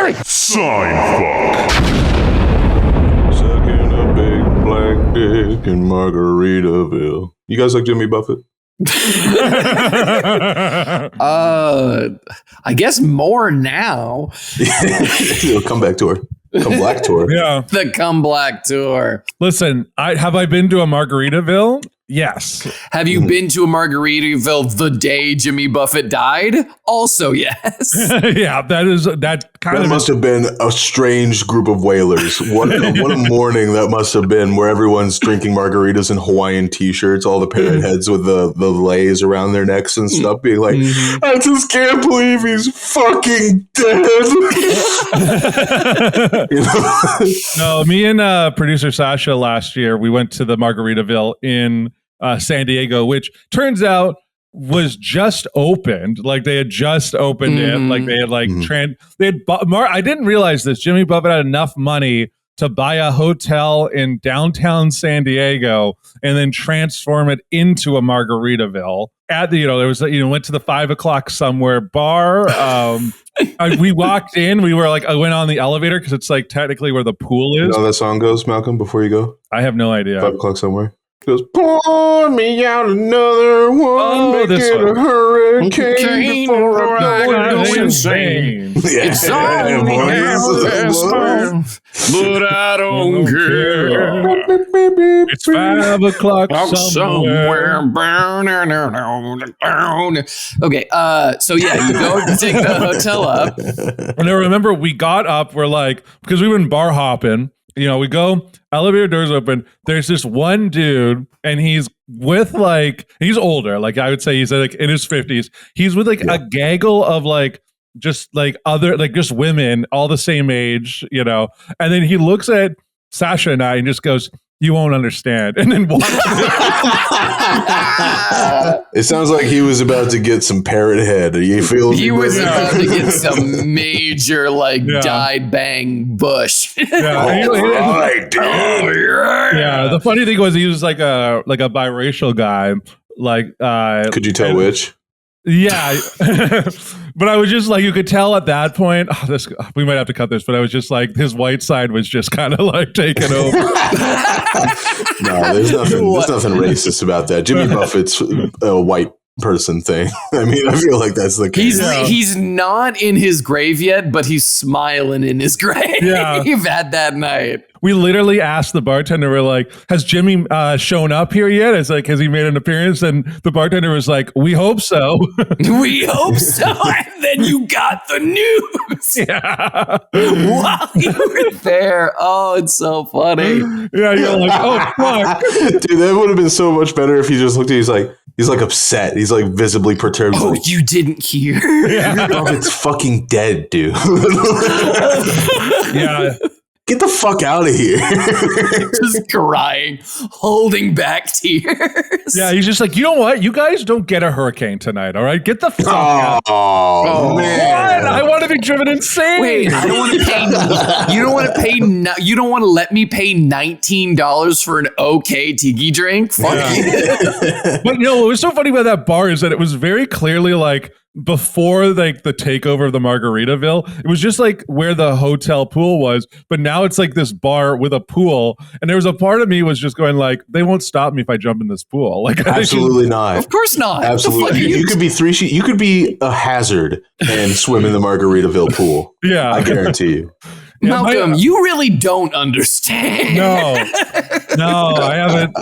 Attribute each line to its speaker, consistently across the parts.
Speaker 1: Gary.
Speaker 2: Seinfuck.
Speaker 3: Sucking a big black dick in Margaritaville. You guys like Jimmy Buffett?
Speaker 1: I guess more now.
Speaker 3: Come back tour. Come black tour.
Speaker 4: Yeah.
Speaker 1: The Come Black tour.
Speaker 4: Listen, have I been to a Margaritaville? Yes.
Speaker 1: Have you been to a Margaritaville the day Jimmy Buffett died? Also, yes.
Speaker 4: Yeah, that
Speaker 3: must have been a strange group of whalers. What a morning that must have been, where everyone's drinking margaritas in Hawaiian t-shirts, all the parrot heads with the lays around their necks and stuff, being like, I just can't believe he's fucking dead. You know?
Speaker 4: No, me and producer Sasha last year, we went to the Margaritaville in San Diego, which turns out was just opened. Like they had just opened it. Like they had I didn't realize this. Jimmy Buffett had enough money to buy a hotel in downtown San Diego and then transform it into a Margaritaville. At the, there was, went to the 5 o'clock somewhere bar. We walked in, we were like, I went on the elevator because it's like technically where the pool is.
Speaker 3: You know how that song goes, Malcolm, before you go?
Speaker 4: I have no idea.
Speaker 3: 5 o'clock somewhere. It goes, pour me out another one, make
Speaker 4: this
Speaker 3: it
Speaker 4: one.
Speaker 3: a hurricane before I go
Speaker 1: insane.
Speaker 3: Yeah.
Speaker 1: It's only but I don't care.
Speaker 4: It's 5 o'clock somewhere.
Speaker 1: Okay, so yeah, you go take the hotel up.
Speaker 4: And I remember we got up, we're like, because we were in bar hopping, we go, elevator doors open, there's this one dude, and he's with he's older, like I would say he's like in his 50s. He's with a gaggle of just women all the same age, and then he looks at Sasha and I and just goes, you won't understand, and then walks.
Speaker 3: It sounds like he was about to get some parrot head. You feel
Speaker 1: he was about to get some major dyed bang bush.
Speaker 3: Right, dude.
Speaker 4: Yeah. The funny thing was he was like a biracial guy.
Speaker 3: Could you tell which?
Speaker 4: Yeah. But I was just you could tell at that point, we might have to cut this, but I was just his white side was just kind of taking over.
Speaker 3: No, there's nothing racist about that. Jimmy Buffett's a white person thing. I mean, I feel like that's the case.
Speaker 1: He's not in his grave yet, but he's smiling in his grave.
Speaker 4: Yeah.
Speaker 1: At that night.
Speaker 4: We literally asked the bartender, we're like, has Jimmy shown up here yet? It's has he made an appearance? And the bartender was like, we hope so.
Speaker 1: We hope so. And then you got the news.
Speaker 4: Yeah.
Speaker 1: While you were there. Oh, it's so funny.
Speaker 4: Yeah, you're like, oh, fuck.
Speaker 3: Dude, that would have been so much better if he just looked at you, he's upset. He's visibly perturbed.
Speaker 1: Oh, you didn't hear?
Speaker 3: Yeah. Buffett's fucking dead, dude.
Speaker 4: Yeah.
Speaker 3: Get the fuck out of here.
Speaker 1: Just crying, holding back tears.
Speaker 4: Yeah, he's just you know what? You guys don't get a hurricane tonight, all right? Get the fuck out.
Speaker 3: Oh, man.
Speaker 4: What? I want to be driven insane.
Speaker 1: Wait, I don't want to pay. You don't want to pay. You don't want to let me pay $19 for an okay tiki drink? Fuck you.
Speaker 4: But what was so funny about that bar is that it was very clearly before the takeover of the Margaritaville, it was just where the hotel pool was, but now it's this bar with a pool, and there was a part of me was just going they won't stop me if I jump in this pool.
Speaker 3: Absolutely not.
Speaker 1: Of course not.
Speaker 3: Absolutely. You could be you could be a hazard and swim in the Margaritaville pool.
Speaker 4: Yeah.
Speaker 3: I guarantee you.
Speaker 4: Yeah,
Speaker 1: Malcolm, you really don't understand.
Speaker 4: No, I haven't.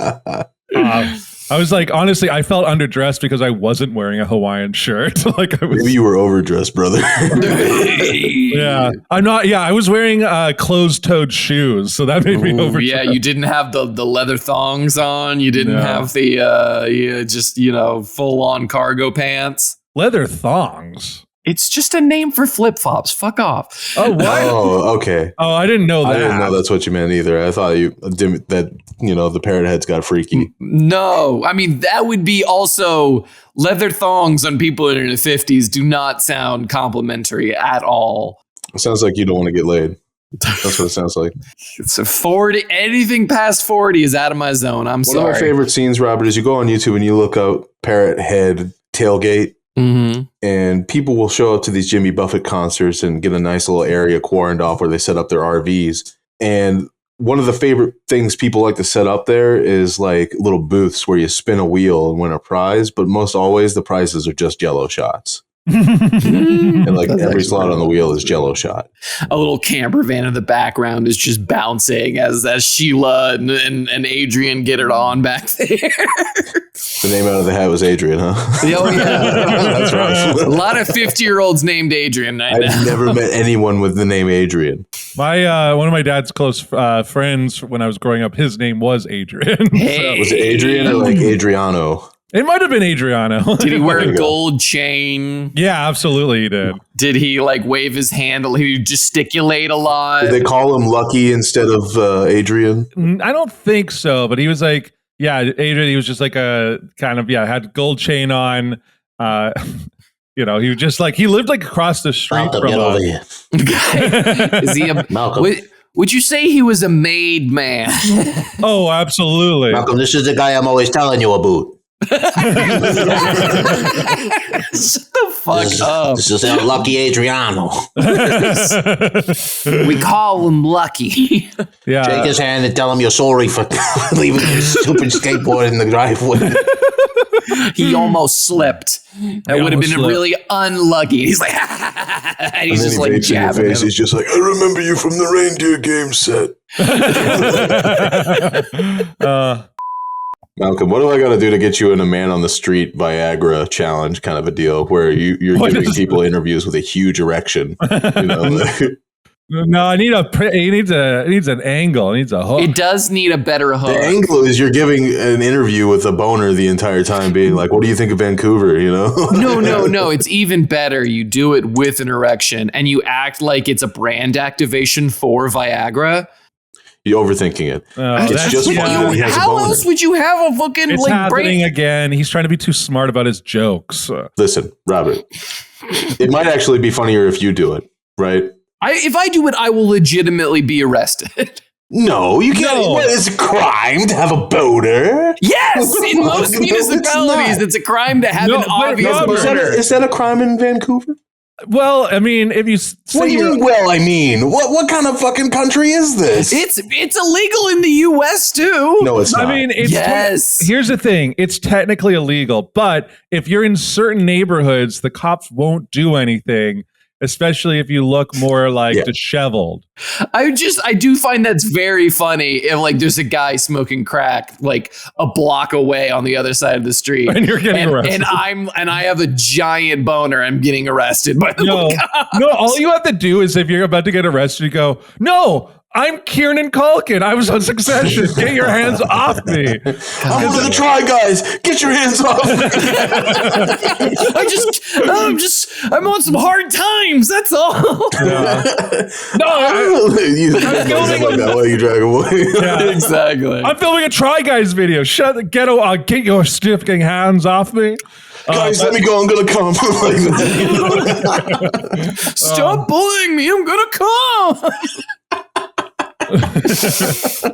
Speaker 4: I was honestly, I felt underdressed because I wasn't wearing a Hawaiian shirt.
Speaker 3: Maybe you were overdressed, brother.
Speaker 4: Yeah, I'm not. Yeah, I was wearing closed-toed shoes, so that made me overdressed.
Speaker 1: Yeah, you didn't have the leather thongs on. You didn't have the full-on cargo pants.
Speaker 4: Leather thongs.
Speaker 1: It's just a name for flip-flops. Fuck off.
Speaker 4: Oh, what?
Speaker 3: Oh, okay.
Speaker 4: Oh, I didn't know that.
Speaker 3: I didn't know that's what you meant either. I thought the parrot heads got freaky.
Speaker 1: No, I mean, that would be also leather thongs on people in their 50s do not sound complimentary at all.
Speaker 3: It sounds like you don't want to get laid. That's what it sounds like.
Speaker 1: It's a 40. Anything past 40 is out of my zone. I'm sorry.
Speaker 3: One of my favorite scenes, Robert, is you go on YouTube and you look out parrot head tailgate.
Speaker 1: Mm-hmm.
Speaker 3: And people will show up to these Jimmy Buffett concerts and get a nice little area quarantined off where they set up their RVs. And one of the favorite things people like to set up there is like little booths where you spin a wheel and win a prize. But most always the prizes are just Jello shots. And like
Speaker 1: That's
Speaker 3: every
Speaker 1: actually
Speaker 3: slot on the wheel is Jello shot.
Speaker 1: A little camper van in the background is just bouncing as Sheila and Adrian get it on back there.
Speaker 3: The name out of the hat was Adrian, huh?
Speaker 1: Oh, yeah.
Speaker 3: That's right.
Speaker 1: A lot of 50-year-olds named Adrian right now.
Speaker 3: I've never met anyone with the name Adrian.
Speaker 4: My one of my dad's close friends when I was growing up, his name was Adrian.
Speaker 1: Hey.
Speaker 3: Was it Adrian or like Adriano?
Speaker 4: It might have been Adriano.
Speaker 1: Did he wear
Speaker 3: There
Speaker 1: a
Speaker 3: you go.
Speaker 1: gold chain?
Speaker 4: Yeah, absolutely he did.
Speaker 1: Did he like wave his hand? Did he gesticulate a lot?
Speaker 3: Did they call him Lucky instead of Adrian?
Speaker 4: I don't think so, but he was like, yeah, Adrian, he was just like a kind of, had gold chain on. He was just like, he lived like across the street
Speaker 5: Malcolm,
Speaker 4: from
Speaker 5: get over
Speaker 4: us.
Speaker 5: here.
Speaker 1: Is he a
Speaker 5: Malcolm.
Speaker 1: would you say he was a made man?
Speaker 4: Oh, absolutely.
Speaker 5: Malcolm, this is the guy I'm always telling you about.
Speaker 1: Shut the fuck up.
Speaker 5: This is El Lucky Adriano.
Speaker 1: We call him Lucky.
Speaker 4: Yeah.
Speaker 5: Shake his hand and tell him you're sorry for leaving your stupid skateboard in the driveway.
Speaker 1: He almost slipped. That would have been
Speaker 4: almost
Speaker 1: really unlucky. He's like, and he's
Speaker 3: And
Speaker 1: just
Speaker 3: then
Speaker 1: like
Speaker 3: he vapes in your
Speaker 1: jabbing
Speaker 3: face.
Speaker 1: him.
Speaker 3: He's just like, I remember you from the reindeer game set. Malcolm, what do I got to do to get you in a man on the street Viagra challenge kind of a deal where you're
Speaker 4: What
Speaker 3: giving
Speaker 4: is-
Speaker 3: people interviews with a huge erection? You know?
Speaker 4: No, he needs an angle. He needs a hook.
Speaker 1: It does need a better hook.
Speaker 3: The angle is you're giving an interview with a boner the entire time being like, what do you think of Vancouver? You know?
Speaker 1: No. It's even better. You do it with an erection and you act like it's a brand activation for Viagra.
Speaker 3: You're overthinking it.
Speaker 4: Oh,
Speaker 3: It's
Speaker 4: that's-
Speaker 3: just
Speaker 1: What
Speaker 3: funny
Speaker 1: you-
Speaker 3: that he has a
Speaker 1: how
Speaker 3: boner.
Speaker 1: else would you have a fucking
Speaker 4: it's
Speaker 1: like
Speaker 4: happening
Speaker 1: brain?
Speaker 4: again. He's trying to be too smart about his jokes.
Speaker 3: Listen, Robert, it might actually be funnier if you do it, right?
Speaker 1: If I do it, I will legitimately be arrested.
Speaker 3: No, you can't.
Speaker 4: No.
Speaker 3: What, it's a crime to have a boner.
Speaker 1: Yes, in most
Speaker 3: No,
Speaker 1: municipalities, it's a crime to have
Speaker 4: No,
Speaker 1: an
Speaker 4: but
Speaker 1: obvious
Speaker 4: Robert-
Speaker 1: murder.
Speaker 3: Is that a crime in Vancouver?
Speaker 4: Well, I mean, if you say
Speaker 3: What do you
Speaker 4: you're-
Speaker 3: mean? Well, I mean, what kind of fucking country is this?
Speaker 1: It's illegal in the U.S. too.
Speaker 3: No, it's not.
Speaker 4: I mean, it's
Speaker 1: Yes.
Speaker 4: here's the thing: it's technically illegal, but if you're in certain neighborhoods, the cops won't do anything, especially if you look more like
Speaker 3: Yeah.
Speaker 4: disheveled.
Speaker 1: I do find that's very funny if like there's a guy smoking crack like a block away on the other side of the street,
Speaker 4: And you're getting arrested.
Speaker 1: and I have a giant boner. I'm getting arrested by the
Speaker 4: No, no. All you have to do is if you're about to get arrested, you go, "No, I'm Kieran Culkin. I was on Succession. Get your hands off me."
Speaker 3: I'm one of the Try Guys. Get your hands off me.
Speaker 1: I'm on some hard times. That's all.
Speaker 3: You something like that while you drag away.
Speaker 4: Yeah.
Speaker 1: Exactly.
Speaker 4: I'm filming a Try Guys video. Shut the ghetto. Get your stifking hands off me.
Speaker 3: Guys, let me go. I'm gonna come. Like that.
Speaker 1: Stop bullying me. I'm gonna come.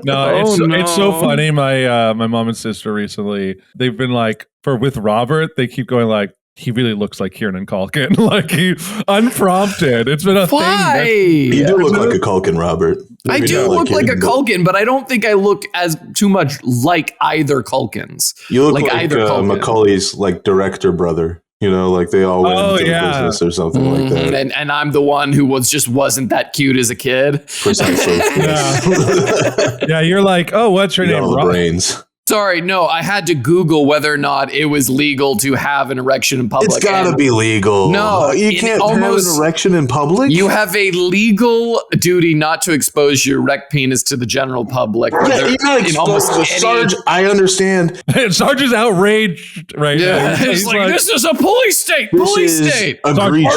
Speaker 4: No,
Speaker 1: Oh,
Speaker 4: it's so
Speaker 1: no.
Speaker 4: funny. My mom and sister recently, they've been like, with Robert, they keep going like, he really looks like Kieran Culkin. Like he unprompted. It's been a
Speaker 1: Why?
Speaker 4: thing.
Speaker 3: You do look like a Culkin, Robert.
Speaker 1: I
Speaker 3: Maybe
Speaker 1: do
Speaker 3: not
Speaker 1: look like a
Speaker 3: Kieran, but
Speaker 1: Culkin, but I don't think I look as too much like either Culkins.
Speaker 3: You look
Speaker 1: like
Speaker 3: like,
Speaker 1: either Culkin.
Speaker 3: Macaulay's like director brother. You know, like they all went
Speaker 4: Oh,
Speaker 3: into
Speaker 4: yeah.
Speaker 3: the business or something like that.
Speaker 1: And I'm the one who wasn't that cute as a kid.
Speaker 3: Precisely.
Speaker 4: Yeah. Yeah, you're like, oh, what's your
Speaker 3: You got
Speaker 4: name?
Speaker 3: all the
Speaker 4: Rob?
Speaker 3: brains.
Speaker 1: Sorry, no, I had to Google whether or not it was legal to have an erection in public.
Speaker 3: It's gotta
Speaker 1: and
Speaker 3: be legal.
Speaker 1: No,
Speaker 3: you
Speaker 1: it
Speaker 3: can't
Speaker 1: almost-
Speaker 3: have an erection in public.
Speaker 1: You have a legal duty not to expose your erect penis to the general public.
Speaker 3: Yeah,
Speaker 1: whether
Speaker 3: you're not
Speaker 1: in almost
Speaker 3: exposed to
Speaker 1: any-
Speaker 3: Sarge. I understand.
Speaker 4: Sarge is outraged right
Speaker 1: Yeah,
Speaker 4: now.
Speaker 1: it's
Speaker 4: He's
Speaker 1: like, this is a police state.
Speaker 3: This
Speaker 1: Police
Speaker 3: is
Speaker 1: state.
Speaker 3: egregious.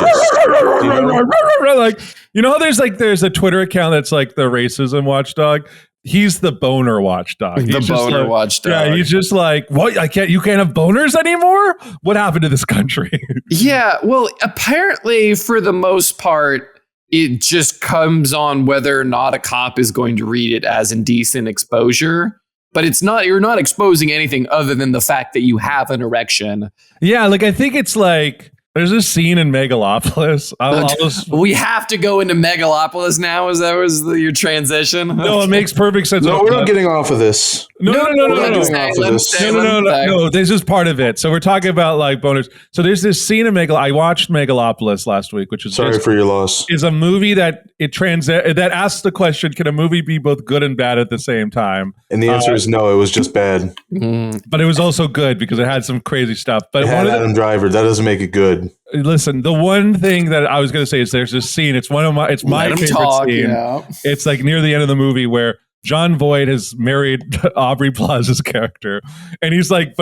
Speaker 4: like, you know how there's a Twitter account that's like the racism watchdog. He's the boner watchdog.
Speaker 1: The
Speaker 4: He's just
Speaker 1: boner
Speaker 4: like-
Speaker 1: watchdog.
Speaker 4: Yeah, he's just like, what? You can't have boners anymore? What happened to this country?
Speaker 1: Yeah, well, apparently, for the most part, it just comes on whether or not a cop is going to read it as indecent exposure. but you're not exposing anything other than the fact that you have an erection.
Speaker 4: Yeah, like I think it's like there's this scene in Megalopolis.
Speaker 1: We have to go into Megalopolis now. Is that your transition?
Speaker 4: No, it makes perfect sense.
Speaker 3: No, we're not getting off of this.
Speaker 4: No.
Speaker 1: No.
Speaker 4: This is part of it. So we're talking about like boners. So there's this scene in I watched Megalopolis last week, which is
Speaker 3: Sorry for your loss.
Speaker 4: Is a movie that that asks the question: can a movie be both good and bad at the same time?
Speaker 3: And the answer is no. It was just bad.
Speaker 4: But it was also good because it had some crazy stuff. But
Speaker 3: It had Adam Driver. That doesn't make it good.
Speaker 4: Listen, the one thing that I was going to say is there's this scene. It's my favorite scene.
Speaker 1: Yeah.
Speaker 4: It's like near the end of the movie where John Voight has married Aubrey Plaza's character, and he's like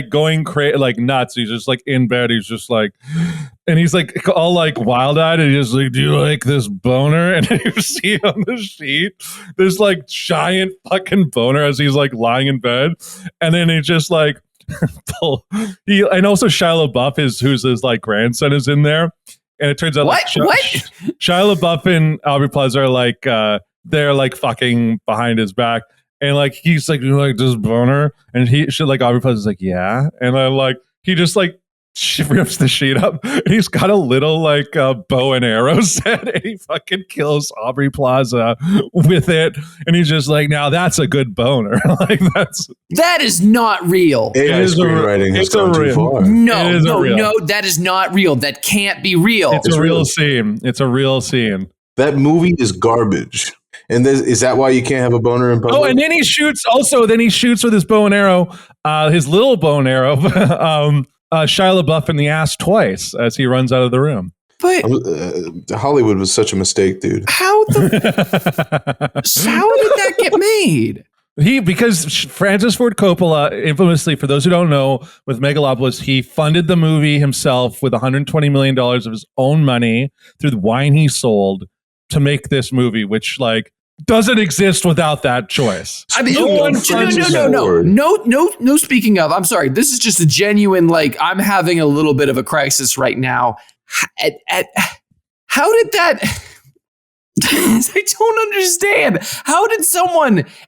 Speaker 4: going crazy, like nuts. He's just like in bed. He's just like, and he's like all like wild eyed, and he's just like, "Do you like this boner?" And you see on the sheet this like giant fucking boner as he's like lying in bed, and then he just like. And also Shia LaBeouf who's his like grandson is in there, and it turns out
Speaker 1: what?
Speaker 4: Shia LaBeouf and Aubrey Plaza are like they're like fucking behind his back, and like he's like, "Do you like this boner?" And Aubrey Plaza's like, "Yeah," and I'm like, he just like rips the sheet up, and he's got a little like bow and arrow set, and he fucking kills Aubrey Plaza with it, and he's just like, "Now that's a good boner." Like
Speaker 1: that is not real.
Speaker 3: AI screenwriting has gone too far.
Speaker 1: No, that is not real. That can't be real.
Speaker 4: It's a real scene. It's a real scene.
Speaker 3: That movie is garbage. And is that why you can't have a boner in public?
Speaker 4: Oh, and then he shoots with his bow and arrow, his little bow and arrow, Shia LaBeouf in the ass twice as he runs out of the room.
Speaker 1: But
Speaker 3: Hollywood was such a mistake, dude.
Speaker 1: How did that get made?
Speaker 4: Because Francis Ford Coppola, infamously, for those who don't know, with Megalopolis, he funded the movie himself with $120 million of his own money through the wine he sold to make this movie, which like doesn't exist without that choice.
Speaker 1: I mean, no. Speaking of, I'm sorry. This is just a genuine, like, I'm having a little bit of a crisis right now. How did that? I don't understand. How did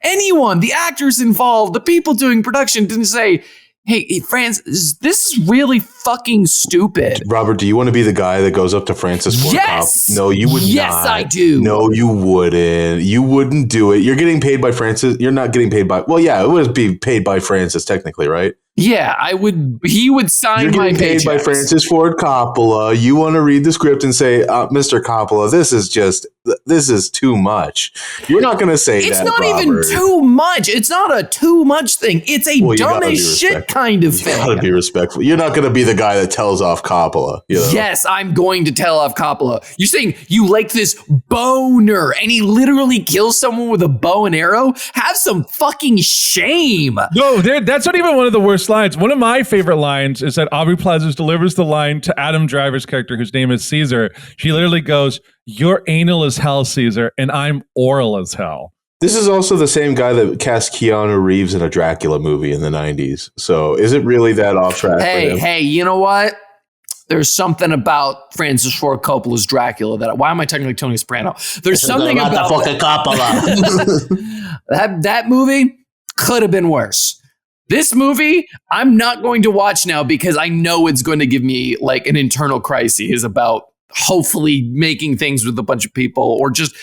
Speaker 1: anyone, the actors involved, the people doing production, didn't say, "Hey, Francis, this is really fucking stupid."
Speaker 3: Robert, do you want to be the guy that goes up to Francis Ford
Speaker 1: Yes.
Speaker 3: No, you would not.
Speaker 1: Yes, I do.
Speaker 3: No, you wouldn't. You wouldn't do it. You're getting paid by Francis. You're not getting paid by. Well, yeah, it would be paid by Francis technically, right?
Speaker 1: Yeah, I would. He would sign my paychecks. You're getting paid by
Speaker 3: Francis Ford Coppola. You want to read the script and say, "Mr. Coppola, this is too much." You're not going to say
Speaker 1: it's
Speaker 3: that.
Speaker 1: It's not
Speaker 3: Robert.
Speaker 1: even too much. It's not a too much thing. It's a dumb as shit kind of thing.
Speaker 3: You got to be respectful. You're not going to be the guy that tells off Coppola. You know?
Speaker 1: Yes, I'm going to tell off Coppola. You're saying you like this boner, and he literally kills someone with a bow and arrow? Have some fucking shame.
Speaker 4: No, that's not even one of the worst lines. One of my favorite lines is that Aubrey Plaza delivers the line to Adam Driver's character, whose name is Caesar. She literally goes, "You're anal as hell, Caesar, and I'm oral as hell."
Speaker 3: This is also the same guy that cast Keanu Reeves in a Dracula movie in the 90s. So is it really that off track?
Speaker 1: Hey, you know what? There's something about Francis Ford Coppola's Dracula that. Why am I talking like Tony Soprano? There's something about
Speaker 5: fucking Coppola.
Speaker 1: that movie could have been worse. This movie, I'm not going to watch now because I know it's going to give me like an internal crisis about hopefully making things with a bunch of people or just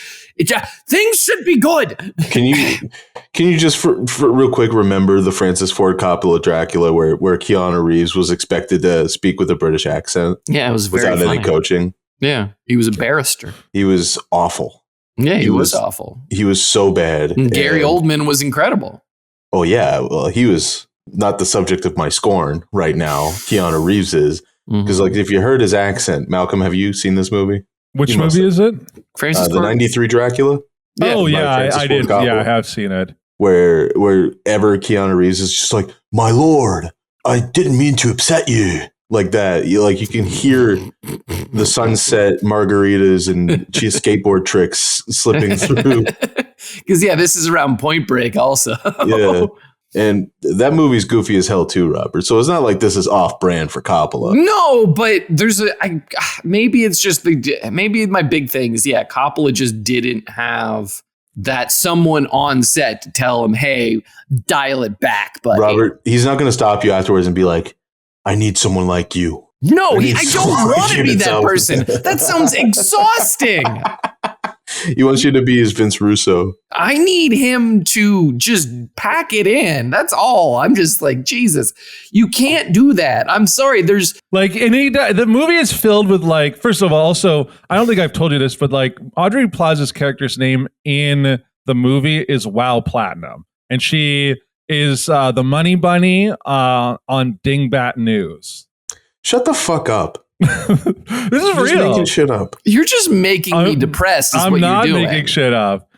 Speaker 1: things should be good.
Speaker 3: Can you just for real quick remember the Francis Ford Coppola Dracula where Keanu Reeves was expected to speak with a British accent?
Speaker 1: Yeah, it was very
Speaker 3: without any coaching.
Speaker 1: Yeah, he was a barrister.
Speaker 3: He was awful.
Speaker 1: Yeah, he was awful.
Speaker 3: He was so bad.
Speaker 1: And Gary Oldman was incredible.
Speaker 3: Oh yeah, well he was not the subject of my scorn right now. Keanu Reeves is because like if you heard his accent, Malcolm, have you seen this movie?
Speaker 4: Which movie is it?
Speaker 3: The '93 Dracula.
Speaker 4: Oh yeah, I did. Coppola, yeah, I have seen it.
Speaker 3: Wherever Keanu Reeves is just like, "My lord, I didn't mean to upset you," like that. You can hear the sunset margaritas and skateboard tricks slipping through.
Speaker 1: Because this is around Point Break also.
Speaker 3: Yeah. And that movie's goofy as hell too, Robert. So it's not like this is off brand for Coppola.
Speaker 1: No, but there's maybe it's just maybe my big thing is Coppola just didn't have that someone on set to tell him, hey, dial it back, buddy.
Speaker 3: Robert, he's not going to stop you afterwards and be like, I need someone like you.
Speaker 1: No, I don't
Speaker 3: someone
Speaker 1: want
Speaker 3: like
Speaker 1: to
Speaker 3: you
Speaker 1: be
Speaker 3: to
Speaker 1: that
Speaker 3: tell-
Speaker 1: person. That sounds exhausting.
Speaker 3: He wants you to be his Vince Russo.
Speaker 1: I need him to just pack it in. That's all. I'm just like, Jesus, you can't do that. I'm sorry. There's
Speaker 4: Like, and the movie is filled with, like, first of all, also, I don't think I've told you this, but like Audrey Plaza's character's name in the movie is Wow Platinum. And she is the Money Bunny on Dingbat News.
Speaker 3: Shut the fuck up.
Speaker 4: This is
Speaker 3: You're just
Speaker 4: real.
Speaker 3: making shit up.
Speaker 1: You're just making me depressed. Is
Speaker 4: I'm
Speaker 1: what
Speaker 4: not
Speaker 1: you're doing.
Speaker 4: making shit up.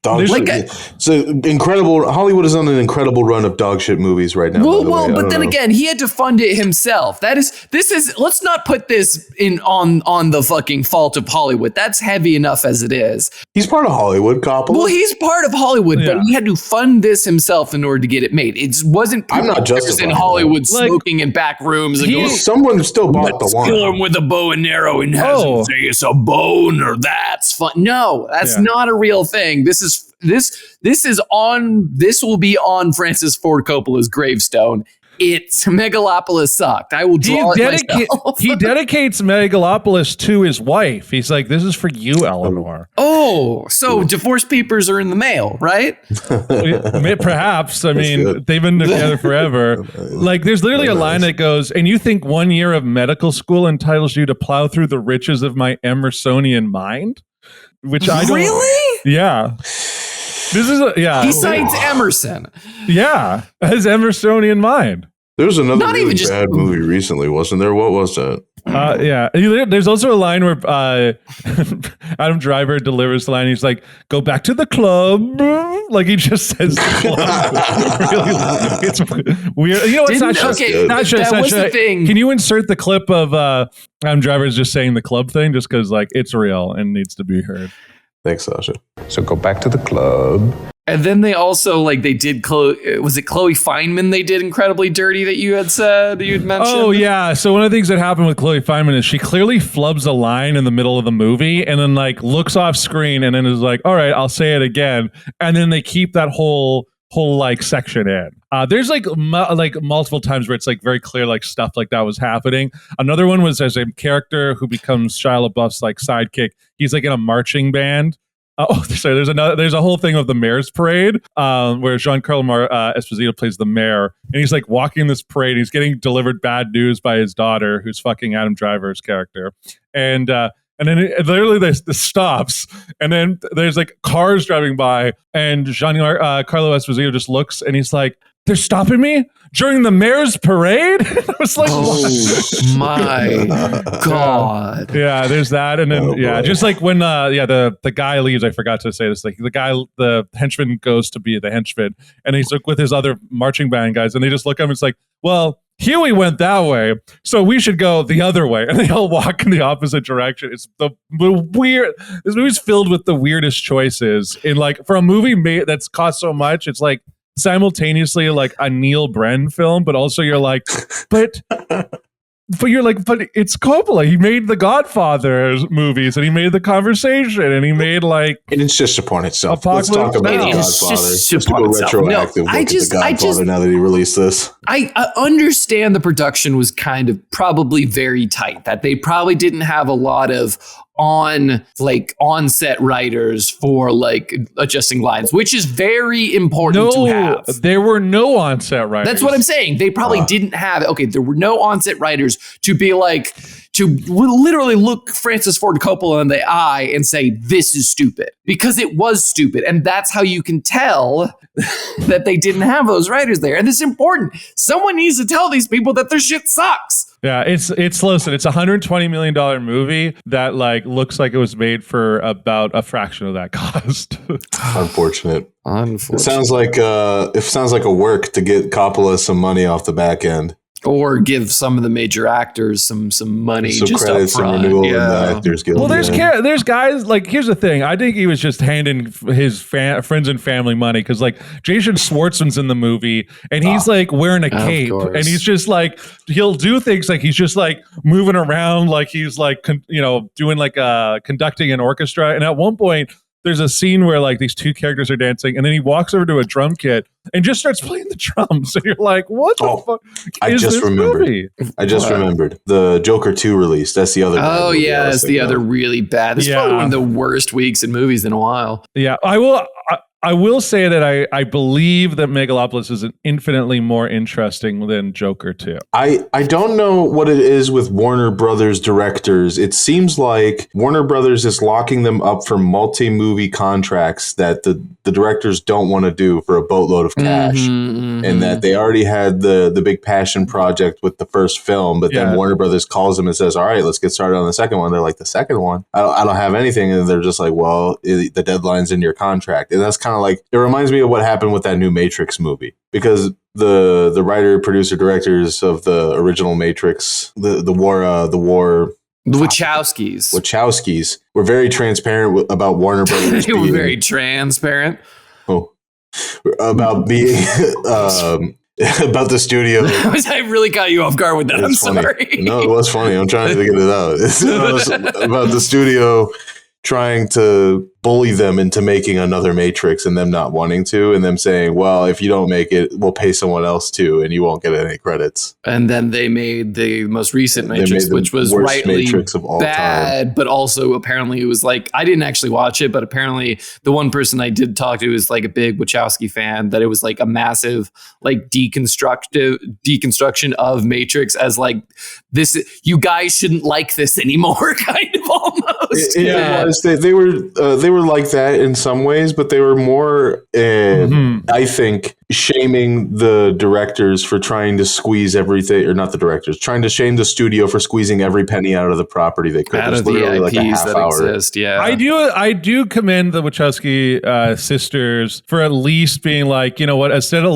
Speaker 3: Dog
Speaker 1: Like
Speaker 3: shit. So incredible. Hollywood is on an incredible run of dog shit movies right now. by the way. I
Speaker 1: But
Speaker 3: don't
Speaker 1: then
Speaker 3: know.
Speaker 1: again, he had to fund it himself. This is. Let's not put this in on the fucking fault of Hollywood. That's heavy enough as it is.
Speaker 3: He's part of Hollywood, Coppola.
Speaker 1: Well, he's part of Hollywood,
Speaker 4: Yeah.
Speaker 1: but he had to fund this himself in order to get it made. It wasn't
Speaker 3: I'm not
Speaker 1: producers
Speaker 3: justifying
Speaker 1: in
Speaker 3: that.
Speaker 1: Hollywood
Speaker 4: Like,
Speaker 1: smoking in back rooms and going,
Speaker 3: Someone still bought the
Speaker 1: let's kill
Speaker 3: one.
Speaker 1: him with a bow and arrow and have
Speaker 4: Oh.
Speaker 1: him say it's a bone or that's fun. No, that's
Speaker 4: Yeah.
Speaker 1: not a real thing. This will be on Francis Ford Coppola's gravestone. It's Megalopolis sucked. I will draw it myself.
Speaker 4: He dedicates Megalopolis to his wife. He's like, this is for you, Eleanor.
Speaker 1: Oh, so divorce papers are in the mail, right?
Speaker 4: Perhaps. I mean,
Speaker 3: good.
Speaker 4: they've been together forever. Like, there's literally a line that goes, and you think 1 year of medical school entitles you to plow through the riches of my Emersonian mind? Which I don't.
Speaker 1: Really?
Speaker 4: Yeah. This is
Speaker 1: He cites Emerson.
Speaker 4: Yeah, his Emersonian mind.
Speaker 3: There was another
Speaker 1: Not
Speaker 3: really
Speaker 1: even just-
Speaker 3: bad movie recently, wasn't there? What was that?
Speaker 4: Yeah. There's also a line where Adam Driver delivers the line. He's like, "Go back to the club." Like he just says, club. Really, it's weird. You know what's not
Speaker 1: Didn't- okay,
Speaker 3: good.
Speaker 4: not
Speaker 1: that was the thing.
Speaker 4: Can you insert the clip of Adam Driver's just saying the club thing, just because like it's real and needs to be heard?
Speaker 3: Thanks, Sasha.
Speaker 6: So go back to the club.
Speaker 1: And then they also they did was it Chloe Fineman they did Incredibly Dirty that you had mentioned?
Speaker 4: Oh yeah. So one of the things that happened with Chloe Fineman is she clearly flubs a line in the middle of the movie and then like looks off screen and then is like, all right, I'll say it again. And then they keep that whole like section in. There's like multiple times where it's like very clear like stuff like that was happening. Another one was as a character who becomes Shia LaBeouf's like sidekick. He's like in a marching band. Sorry. There's a whole thing of the mayor's parade where Giancarlo Esposito plays the mayor, and he's like walking this parade. He's getting delivered bad news by his daughter, who's fucking Adam Driver's character, and then literally this stops, and then there's like cars driving by, and Giancarlo Esposito just looks, and he's like, "They're stopping me during the mayor's parade." I was like,
Speaker 1: Oh my God.
Speaker 4: Yeah, there's that, and then
Speaker 3: Oh, boy.
Speaker 4: just like when the guy leaves, I forgot to say this. Like the henchman goes to be the henchman, and he's like with his other marching band guys, and they just look at him. It's like, well, Huey went that way, so we should go the other way, and they all walk in the opposite direction. It's the weird. This movie's filled with the weirdest choices. In like for a movie made that's cost so much, it's like simultaneously like a Neil Bren film, but also you're like, but you're like, but it's Coppola. He made the Godfather movies, and he made The Conversation, and he made like
Speaker 3: And it's just upon itself.
Speaker 4: Apocalypse
Speaker 3: Let's talk about
Speaker 4: Now.
Speaker 3: The
Speaker 1: It's
Speaker 3: Godfather.
Speaker 1: just
Speaker 3: Let's do
Speaker 1: upon
Speaker 3: a
Speaker 1: itself.
Speaker 3: retroactive
Speaker 1: No,
Speaker 3: look at The Godfather now that he released this.
Speaker 1: I understand the production was kind of probably very tight, that they probably didn't have a lot of on-set writers for like adjusting lines, which is very important to
Speaker 4: no,
Speaker 1: have.
Speaker 4: there were no on-set writers.
Speaker 1: That's what I'm saying. They probably didn't have, there were no on-set writers to be like, to literally look Francis Ford Coppola in the eye and say, this is stupid, because it was stupid. And that's how you can tell that they didn't have those writers there. And it's important. Someone needs to tell these people that their shit sucks.
Speaker 4: Yeah, it's listen, it's a $120 million movie that like looks like it was made for about a fraction of that cost.
Speaker 3: Unfortunate.
Speaker 1: Unfortunately.
Speaker 3: It sounds like a work to get Coppola some money off the back end.
Speaker 1: Or give some of the major actors some money
Speaker 3: Some
Speaker 1: just up
Speaker 3: credits, some
Speaker 1: front.
Speaker 3: renewal in the
Speaker 1: Yeah.
Speaker 3: Actors Guild.
Speaker 4: Well, there's
Speaker 3: yeah.
Speaker 4: there's guys like here's the thing. I think he was just handing his friends and family money because like Jason Schwartzman's in the movie and he's like wearing a cape
Speaker 1: course.
Speaker 4: and he's just like he'll do things like he's just like moving around like he's like doing like conducting an orchestra. And at one point, there's a scene where like these two characters are dancing, and then he walks over to a drum kit and just starts playing the drums. And you're like, what the fuck?
Speaker 3: I just remembered. Remembered the Joker 2 release. That's the other.
Speaker 1: Oh yeah, it's the other really bad. This is probably one of the worst weeks in movies in a while.
Speaker 4: Yeah, I will say that I believe that Megalopolis is infinitely more interesting than Joker 2.
Speaker 3: I don't know what it is with Warner Brothers directors. It seems like Warner Brothers is locking them up for multi-movie contracts that the directors don't want to do for a boatload of cash. And that they already had the big passion project with the first film, but then Warner Brothers calls them and says, all right, let's get started on the second one. They're like, the second one? I don't have anything. And they're just like, well, the deadline's in your contract. And that's kind of like, it reminds me of what happened with that new Matrix movie, because the writer, producer, directors of the original Matrix, the Wachowskis were very transparent about Warner Brothers.
Speaker 1: They were very transparent.
Speaker 3: About being about the studio.
Speaker 1: I really got you off guard with that. I'm sorry.
Speaker 3: No, it was funny. I'm trying to figure it out. It's about the studio trying to bully them into making another Matrix and them not wanting to, and them saying, well, if you don't make it, we'll pay someone else to, and you won't get any credits.
Speaker 1: And then they made the most recent Matrix, which was rightly
Speaker 3: Matrix of all
Speaker 1: bad,
Speaker 3: time.
Speaker 1: But also apparently it was like, I didn't actually watch it, but apparently the one person I did talk to was like a big Wachowski fan, that it was like a massive like deconstruction of Matrix as like, this, you guys shouldn't like this anymore, kind of almost.
Speaker 3: They were like that in some ways, but they were more, I think, shaming the directors for trying to squeeze everything, or not the directors, trying to shame the studio for squeezing every penny out of the property they could.
Speaker 1: Out of the IPs like a half that hour. Exist, yeah.
Speaker 4: I do commend the Wachowski sisters for at least being like, you know what, instead of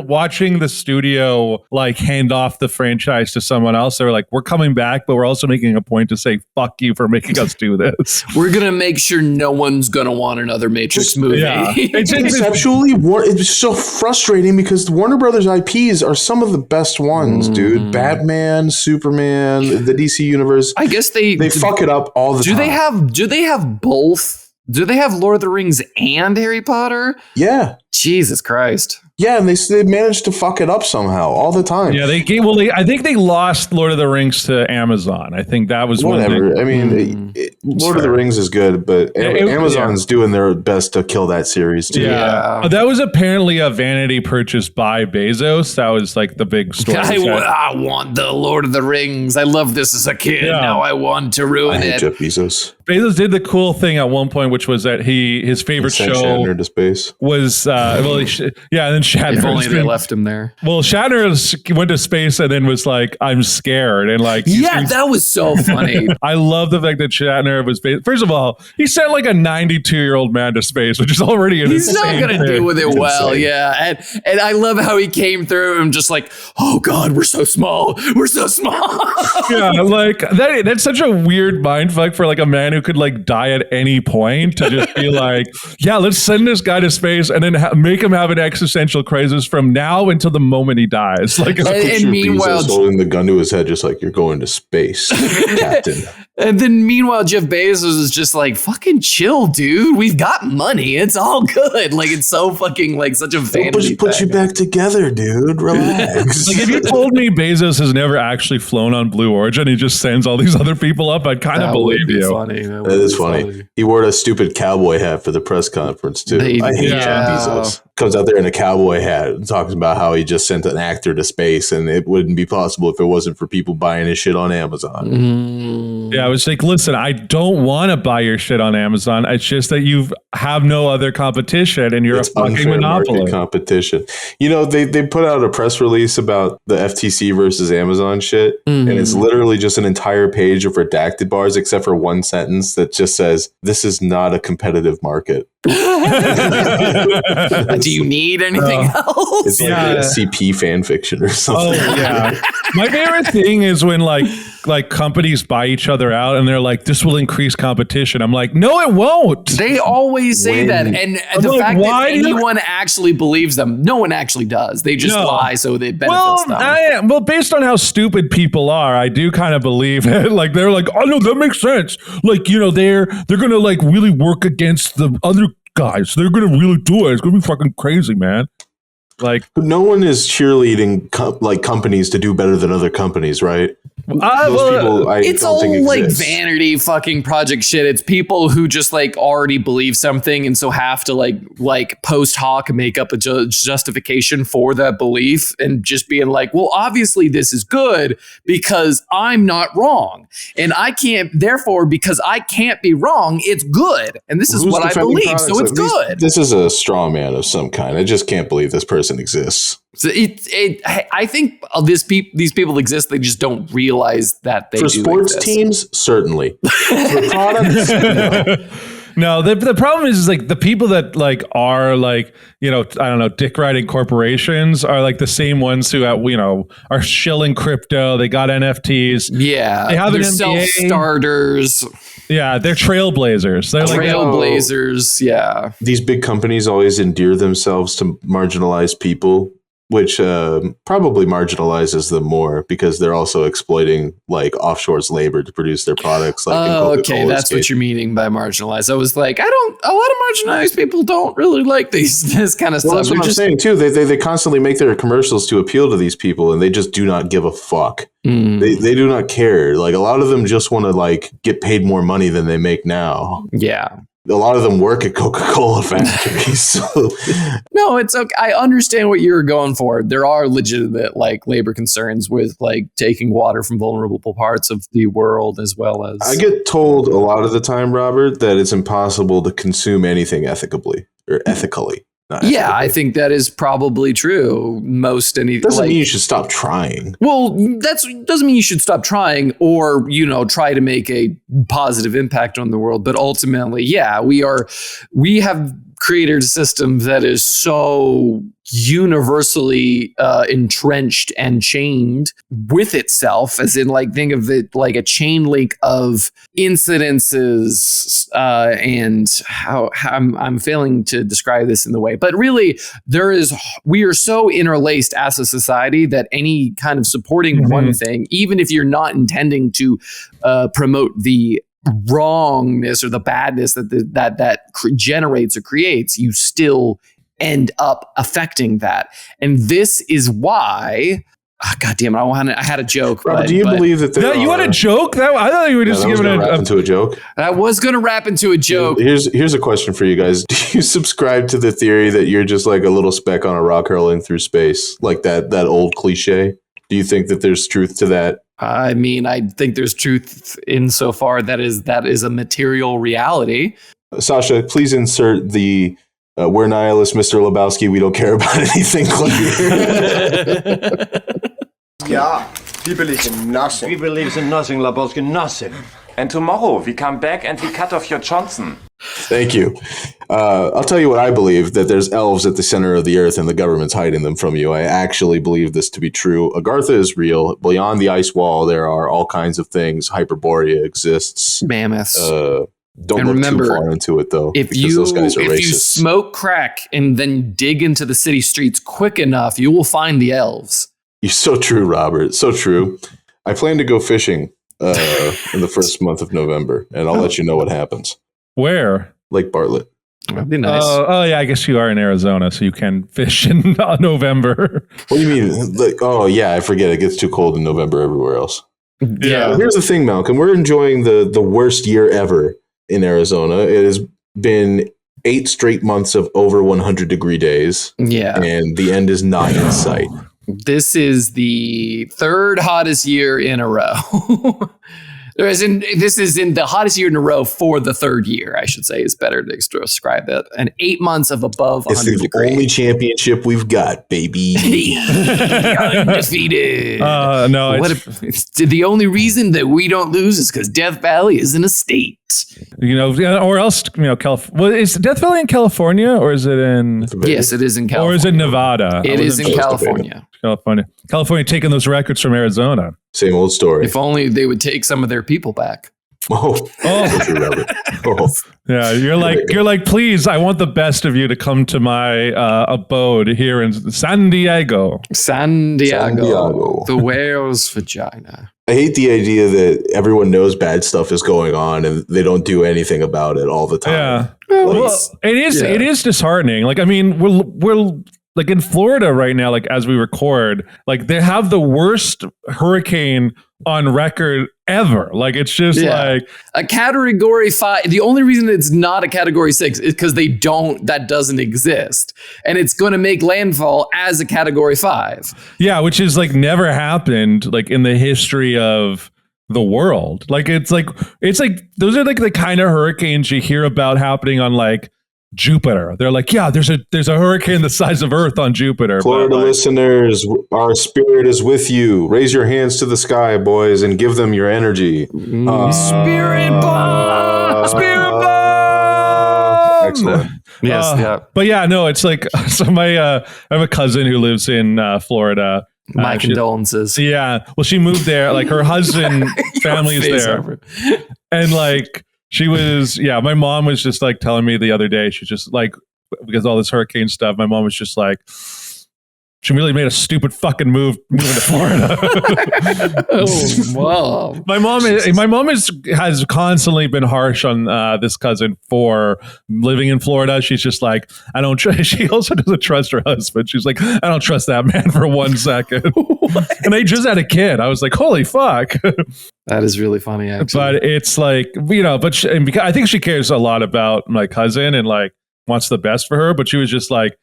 Speaker 4: watching the studio like hand off the franchise to someone else, they're like, we're coming back, but we're also making a point to say fuck you for making us do this.
Speaker 1: We're gonna make sure no one's gonna want another Matrix movie. Yeah.
Speaker 3: Conceptually, it's so frustrating because the Warner Brothers IPs are some of the best ones, dude. Batman, Superman, the DC universe.
Speaker 1: I guess they
Speaker 3: fuck it up all the time.
Speaker 1: Do they have both? Do they have Lord of the Rings and Harry Potter?
Speaker 3: Yeah.
Speaker 1: Jesus Christ.
Speaker 3: Yeah, and they managed to fuck it up somehow all the time.
Speaker 4: Yeah, I think they lost Lord of the Rings to Amazon. I think that was
Speaker 3: whatever. I mean, Lord of the Rings is good, but Amazon's doing their best to kill that series too.
Speaker 4: Yeah. That was apparently a vanity purchase by Bezos. That was like the big story.
Speaker 1: I want the Lord of the Rings. I loved this as a kid. Yeah. Now I want to ruin it.
Speaker 3: Jeff Bezos.
Speaker 4: Bezos did the cool thing at one point, which was that his favorite show
Speaker 3: Shatner to space
Speaker 4: was and then Shatner.
Speaker 1: If only they left him there.
Speaker 4: Well, Shatner went to space and then was like, I'm scared. And like,
Speaker 1: that was so funny.
Speaker 4: I love the fact that Shatner was, first of all, he sent like a 92-year-old man to space, which is already an
Speaker 1: He's not going to do with it well. Insane. Yeah. And I love how he came through and just like, oh God, we're so small. We're so small.
Speaker 4: Yeah. Like that's such a weird mind fuck for like a man who could like die at any point to just be like, yeah, let's send this guy to space and then make him have an existential crisis from now until the moment he dies. Like,
Speaker 1: and meanwhile,
Speaker 3: holding the gun to his head, just like, you're going to space, Captain.
Speaker 1: And then meanwhile, Jeff Bezos is just like, fucking chill, dude. We've got money. It's all good. Like, it's so fucking like such a vanity.
Speaker 3: Put you back together, dude. Relax.
Speaker 4: Like, if you told me Bezos has never actually flown on Blue Origin, he just sends all these other people up, I'd kind of believe you.
Speaker 3: That is funny. He wore a stupid cowboy hat for the press conference too. I hate Jeff Bezos. Comes out there in a cowboy hat and talks about how he just sent an actor to space and it wouldn't be possible if it wasn't for people buying his shit on Amazon.
Speaker 4: Yeah, I was like, listen, I don't want to buy your shit on Amazon. It's just that you have no other competition and you're a fucking monopoly.
Speaker 3: Competition. You know, they put out a press release about the FTC versus Amazon shit, and it's literally just an entire page of redacted bars except for one sentence that just says, "This is not a competitive market."
Speaker 1: I Do you need anything else?
Speaker 3: It's like a SCP fan fiction or something.
Speaker 4: Oh yeah. My favorite thing is when like companies buy each other out and they're like, this will increase competition. I'm like, no, it won't.
Speaker 1: They always say that. And the
Speaker 4: like,
Speaker 1: fact
Speaker 4: why
Speaker 1: that anyone actually believes them, no one actually does. They just lie so they benefits them.
Speaker 4: Well, based on how stupid people are, I do kind of believe it. Like they're like, oh no, that makes sense. Like, you know, they're gonna like really work against the other guys. They're gonna really do it. It's gonna be fucking crazy, man. Like,
Speaker 3: but no one is cheerleading companies to do better than other companies, right?
Speaker 1: It's all like vanity fucking project shit. It's people who just like already believe something and so have to like post hoc make up a justification for that belief and just being like, well, obviously this is good because I'm not wrong and I can't. Therefore, because I can't be wrong, it's good, and this is what I believe, so it's good.
Speaker 3: This is a straw man of some kind. I just can't believe this person exists.
Speaker 1: So I think these people exist. They just don't realize that they
Speaker 3: for
Speaker 1: do
Speaker 3: sports
Speaker 1: exist.
Speaker 3: Teams, certainly. For products,
Speaker 4: no. The problem is like the people that like are like, you know, I don't know, dick riding corporations are like the same ones who are shilling crypto. They got NFTs.
Speaker 1: Yeah,
Speaker 4: they have
Speaker 1: they're
Speaker 4: an MBA.
Speaker 1: Self-starters.
Speaker 4: Yeah, they're trailblazers. They're
Speaker 1: trailblazers. Yeah,
Speaker 3: these big companies always endear themselves to marginalized people, which probably marginalizes them more because they're also exploiting like offshore's labor to produce their products. Like
Speaker 1: okay, that's what you're meaning by marginalized. I was like, a lot of marginalized people don't really like this kind of stuff.
Speaker 3: That's what I'm saying too. They constantly make their commercials to appeal to these people, and they just do not give a fuck. They do not care. Like a lot of them just want to like get paid more money than they make now.
Speaker 1: Yeah.
Speaker 3: A lot of them work at Coca-Cola factories. So.
Speaker 1: No, it's okay. I understand what you're going for. There are legitimate like labor concerns with like taking water from vulnerable parts of the world, as well as
Speaker 3: I get told a lot of the time, Robert, that it's impossible to consume anything ethically.
Speaker 1: Yeah, I think that is probably true. Doesn't
Speaker 3: mean you should stop trying.
Speaker 1: Well, doesn't mean you should stop trying or, try to make a positive impact on the world. But ultimately, yeah, we have created a system that is so universally entrenched and chained with itself, as in like think of it like a chain link of incidences and how I'm failing to describe this in the way, but really we are so interlaced as a society that any kind of supporting one thing, even if you're not intending to promote the wrongness or the badness that generates or creates, you still end up affecting that. And this is why God damn it, I had a joke.
Speaker 3: Robert, do you believe that
Speaker 4: you had a joke? I thought you were just giving it
Speaker 3: into a joke.
Speaker 1: I was going to wrap into a joke.
Speaker 3: Here's a question for you guys. Do you subscribe to the theory that you're just like a little speck on a rock hurling through space, like that old cliche? Do you think that there's truth to that?
Speaker 1: I mean, I think there's truth insofar that is a material reality.
Speaker 3: Sasha, please insert the "We're nihilists, Mr. Lebowski. We don't care about anything."
Speaker 7: Yeah, we believe in nothing.
Speaker 8: We believe in nothing, Lebowski, nothing.
Speaker 9: And tomorrow we come back and we cut off your Johnson.
Speaker 3: Thank you. I'll tell you what I believe, that there's elves at the center of the earth and the government's hiding them from you. I actually believe this to be true. Agartha is real. Beyond the ice wall, there are all kinds of things. Hyperborea exists.
Speaker 1: Mammoths.
Speaker 3: Don't look too far into it, though.
Speaker 1: If you smoke crack and then dig into the city streets quick enough, you will find the elves.
Speaker 3: You're so true, Robert. So true. I plan to go fishing in the first month of November, and I'll let you know what happens.
Speaker 4: Where?
Speaker 3: Lake Bartlett.
Speaker 1: That'd be nice.
Speaker 4: Oh, yeah, I guess you are in Arizona, so you can fish in November.
Speaker 3: What do you mean? Like, oh, yeah, I forget. It gets too cold in November everywhere else.
Speaker 1: Yeah.
Speaker 3: Here's the thing, Malcolm. We're enjoying the worst year ever in Arizona. It has been 8 straight months of over 100-degree days.
Speaker 1: Yeah.
Speaker 3: And the end is not in sight.
Speaker 1: This is the third hottest year in a row. This is in the hottest year in a row for the third year, I should say, is better to describe it. And 8 months of above 100
Speaker 3: It's the
Speaker 1: degrees.
Speaker 3: only championship we've got, baby.
Speaker 1: Undefeated.
Speaker 4: No,
Speaker 1: It's the only reason that we don't lose is because Death Valley is in a state.
Speaker 4: or else, well, is Death Valley in California or is it in?
Speaker 1: Yes, it is in California.
Speaker 4: Or is it Nevada?
Speaker 1: It is in California.
Speaker 4: California taking those records from Arizona.
Speaker 3: Same old story.
Speaker 1: If only they would take some of their people back.
Speaker 3: Oh.
Speaker 4: Yeah, you're like, please, I want the best of you to come to my abode here in San Diego.
Speaker 1: San Diego. The whale's vagina.
Speaker 3: I hate the idea that everyone knows bad stuff is going on and they don't do anything about it all the time.
Speaker 4: Yeah.
Speaker 3: Well,
Speaker 4: it is disheartening. Like, I mean, we're like in Florida right now, like as we record, like they have the worst hurricane on record ever. Like it's just like
Speaker 1: a category 5. The only reason it's not a category 6 is because that doesn't exist. And it's going to make landfall as a category 5.
Speaker 4: Yeah, which is like never happened like in the history of the world. Like it's like those are like the kind of hurricanes you hear about happening on like Jupiter. They're like, yeah, there's a hurricane the size of Earth on Jupiter.
Speaker 3: Florida listeners, our spirit is with you. Raise your hands to the sky, boys, and give them your energy.
Speaker 1: Spirit bomb! Spirit bomb!
Speaker 3: Excellent.
Speaker 1: Yes,
Speaker 4: But yeah, no, it's like, so I have a cousin who lives in Florida.
Speaker 1: My condolences.
Speaker 4: Yeah. Well, she moved there. Like her husband family is there. And like, she was, my mom was just like telling me the other day, she's just like, because all this hurricane stuff, my mom was just like, she really made a stupid fucking move moving to Florida.
Speaker 1: Oh, wow.
Speaker 4: My mom has constantly been harsh on this cousin for living in Florida. She's just like, I don't trust. She also doesn't trust her husband. She's like, I don't trust that man for 1 second. And they just had a kid. I was like, holy fuck.
Speaker 1: That is really funny, actually.
Speaker 4: But it's like, because I think she cares a lot about my cousin and like wants the best for her. But she was just like,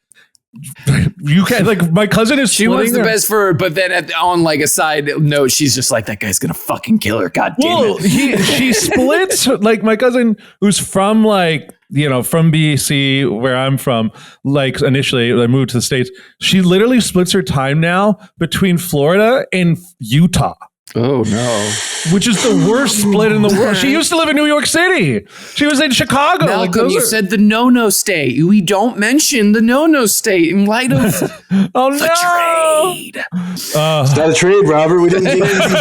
Speaker 4: you can't, like, my cousin is
Speaker 1: she wants the best for her, but then on like a side note, she's just like, that guy's gonna fucking kill her. God damn it.
Speaker 4: She splits, like my cousin who's from like, from BC where I'm from, like initially I moved to the States. She literally splits her time now between Florida and Utah.
Speaker 1: Oh no.
Speaker 4: Which is the worst split in the world. She used to live in New York City. She was in Chicago.
Speaker 1: Malcolm, you said the no-no state. We don't mention the no-no state in light of the trade.
Speaker 3: It's not a trade, Robert. We didn't get anything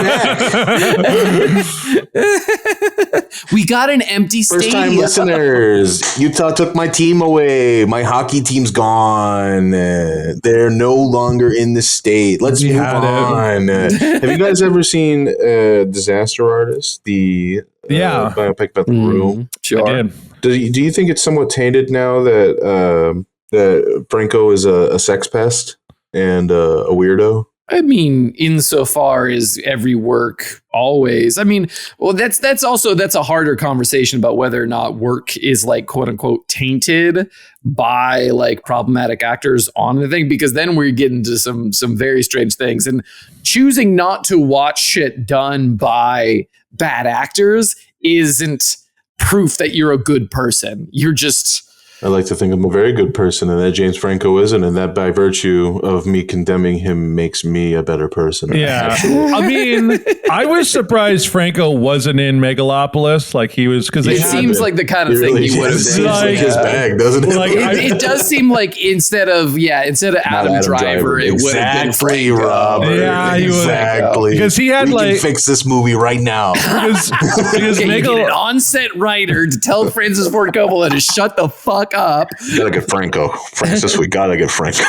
Speaker 3: back.
Speaker 1: We got an empty stadium.
Speaker 3: First-time listeners, Utah took my team away. My hockey team's gone. They're no longer in the state. Let's move on. Have you guys ever seen Disaster Artist, the biopic about the room?
Speaker 1: Sure.
Speaker 4: I did.
Speaker 3: Do you think it's somewhat tainted now that that Franco is a sex pest and a weirdo?
Speaker 1: I mean, insofar as every work always, I mean, well, that's a harder conversation about whether or not work is like quote unquote tainted by like problematic actors on the thing, because then we get into some very strange things, and choosing not to watch shit done by bad actors isn't proof that you're a good person. You're just,
Speaker 3: I like to think I'm a very good person, and that James Franco isn't, and that by virtue of me condemning him makes me a better person.
Speaker 4: Yeah. I mean, I was surprised Franco wasn't in Megalopolis. Like he was, because
Speaker 1: it seems like the kind of thing he would have been.
Speaker 3: Like his bag, doesn't it?
Speaker 1: Like, it does seem like instead of Adam Driver, it would have been Franco.
Speaker 3: Robert.
Speaker 4: Yeah,
Speaker 3: exactly.
Speaker 4: Because he had
Speaker 3: we
Speaker 4: like
Speaker 3: can fix this movie right now.
Speaker 4: because
Speaker 1: you get an on-set writer to tell Francis Ford Coppola to shut the fuck up.
Speaker 3: You gotta get Franco. Francis, we gotta get Franco.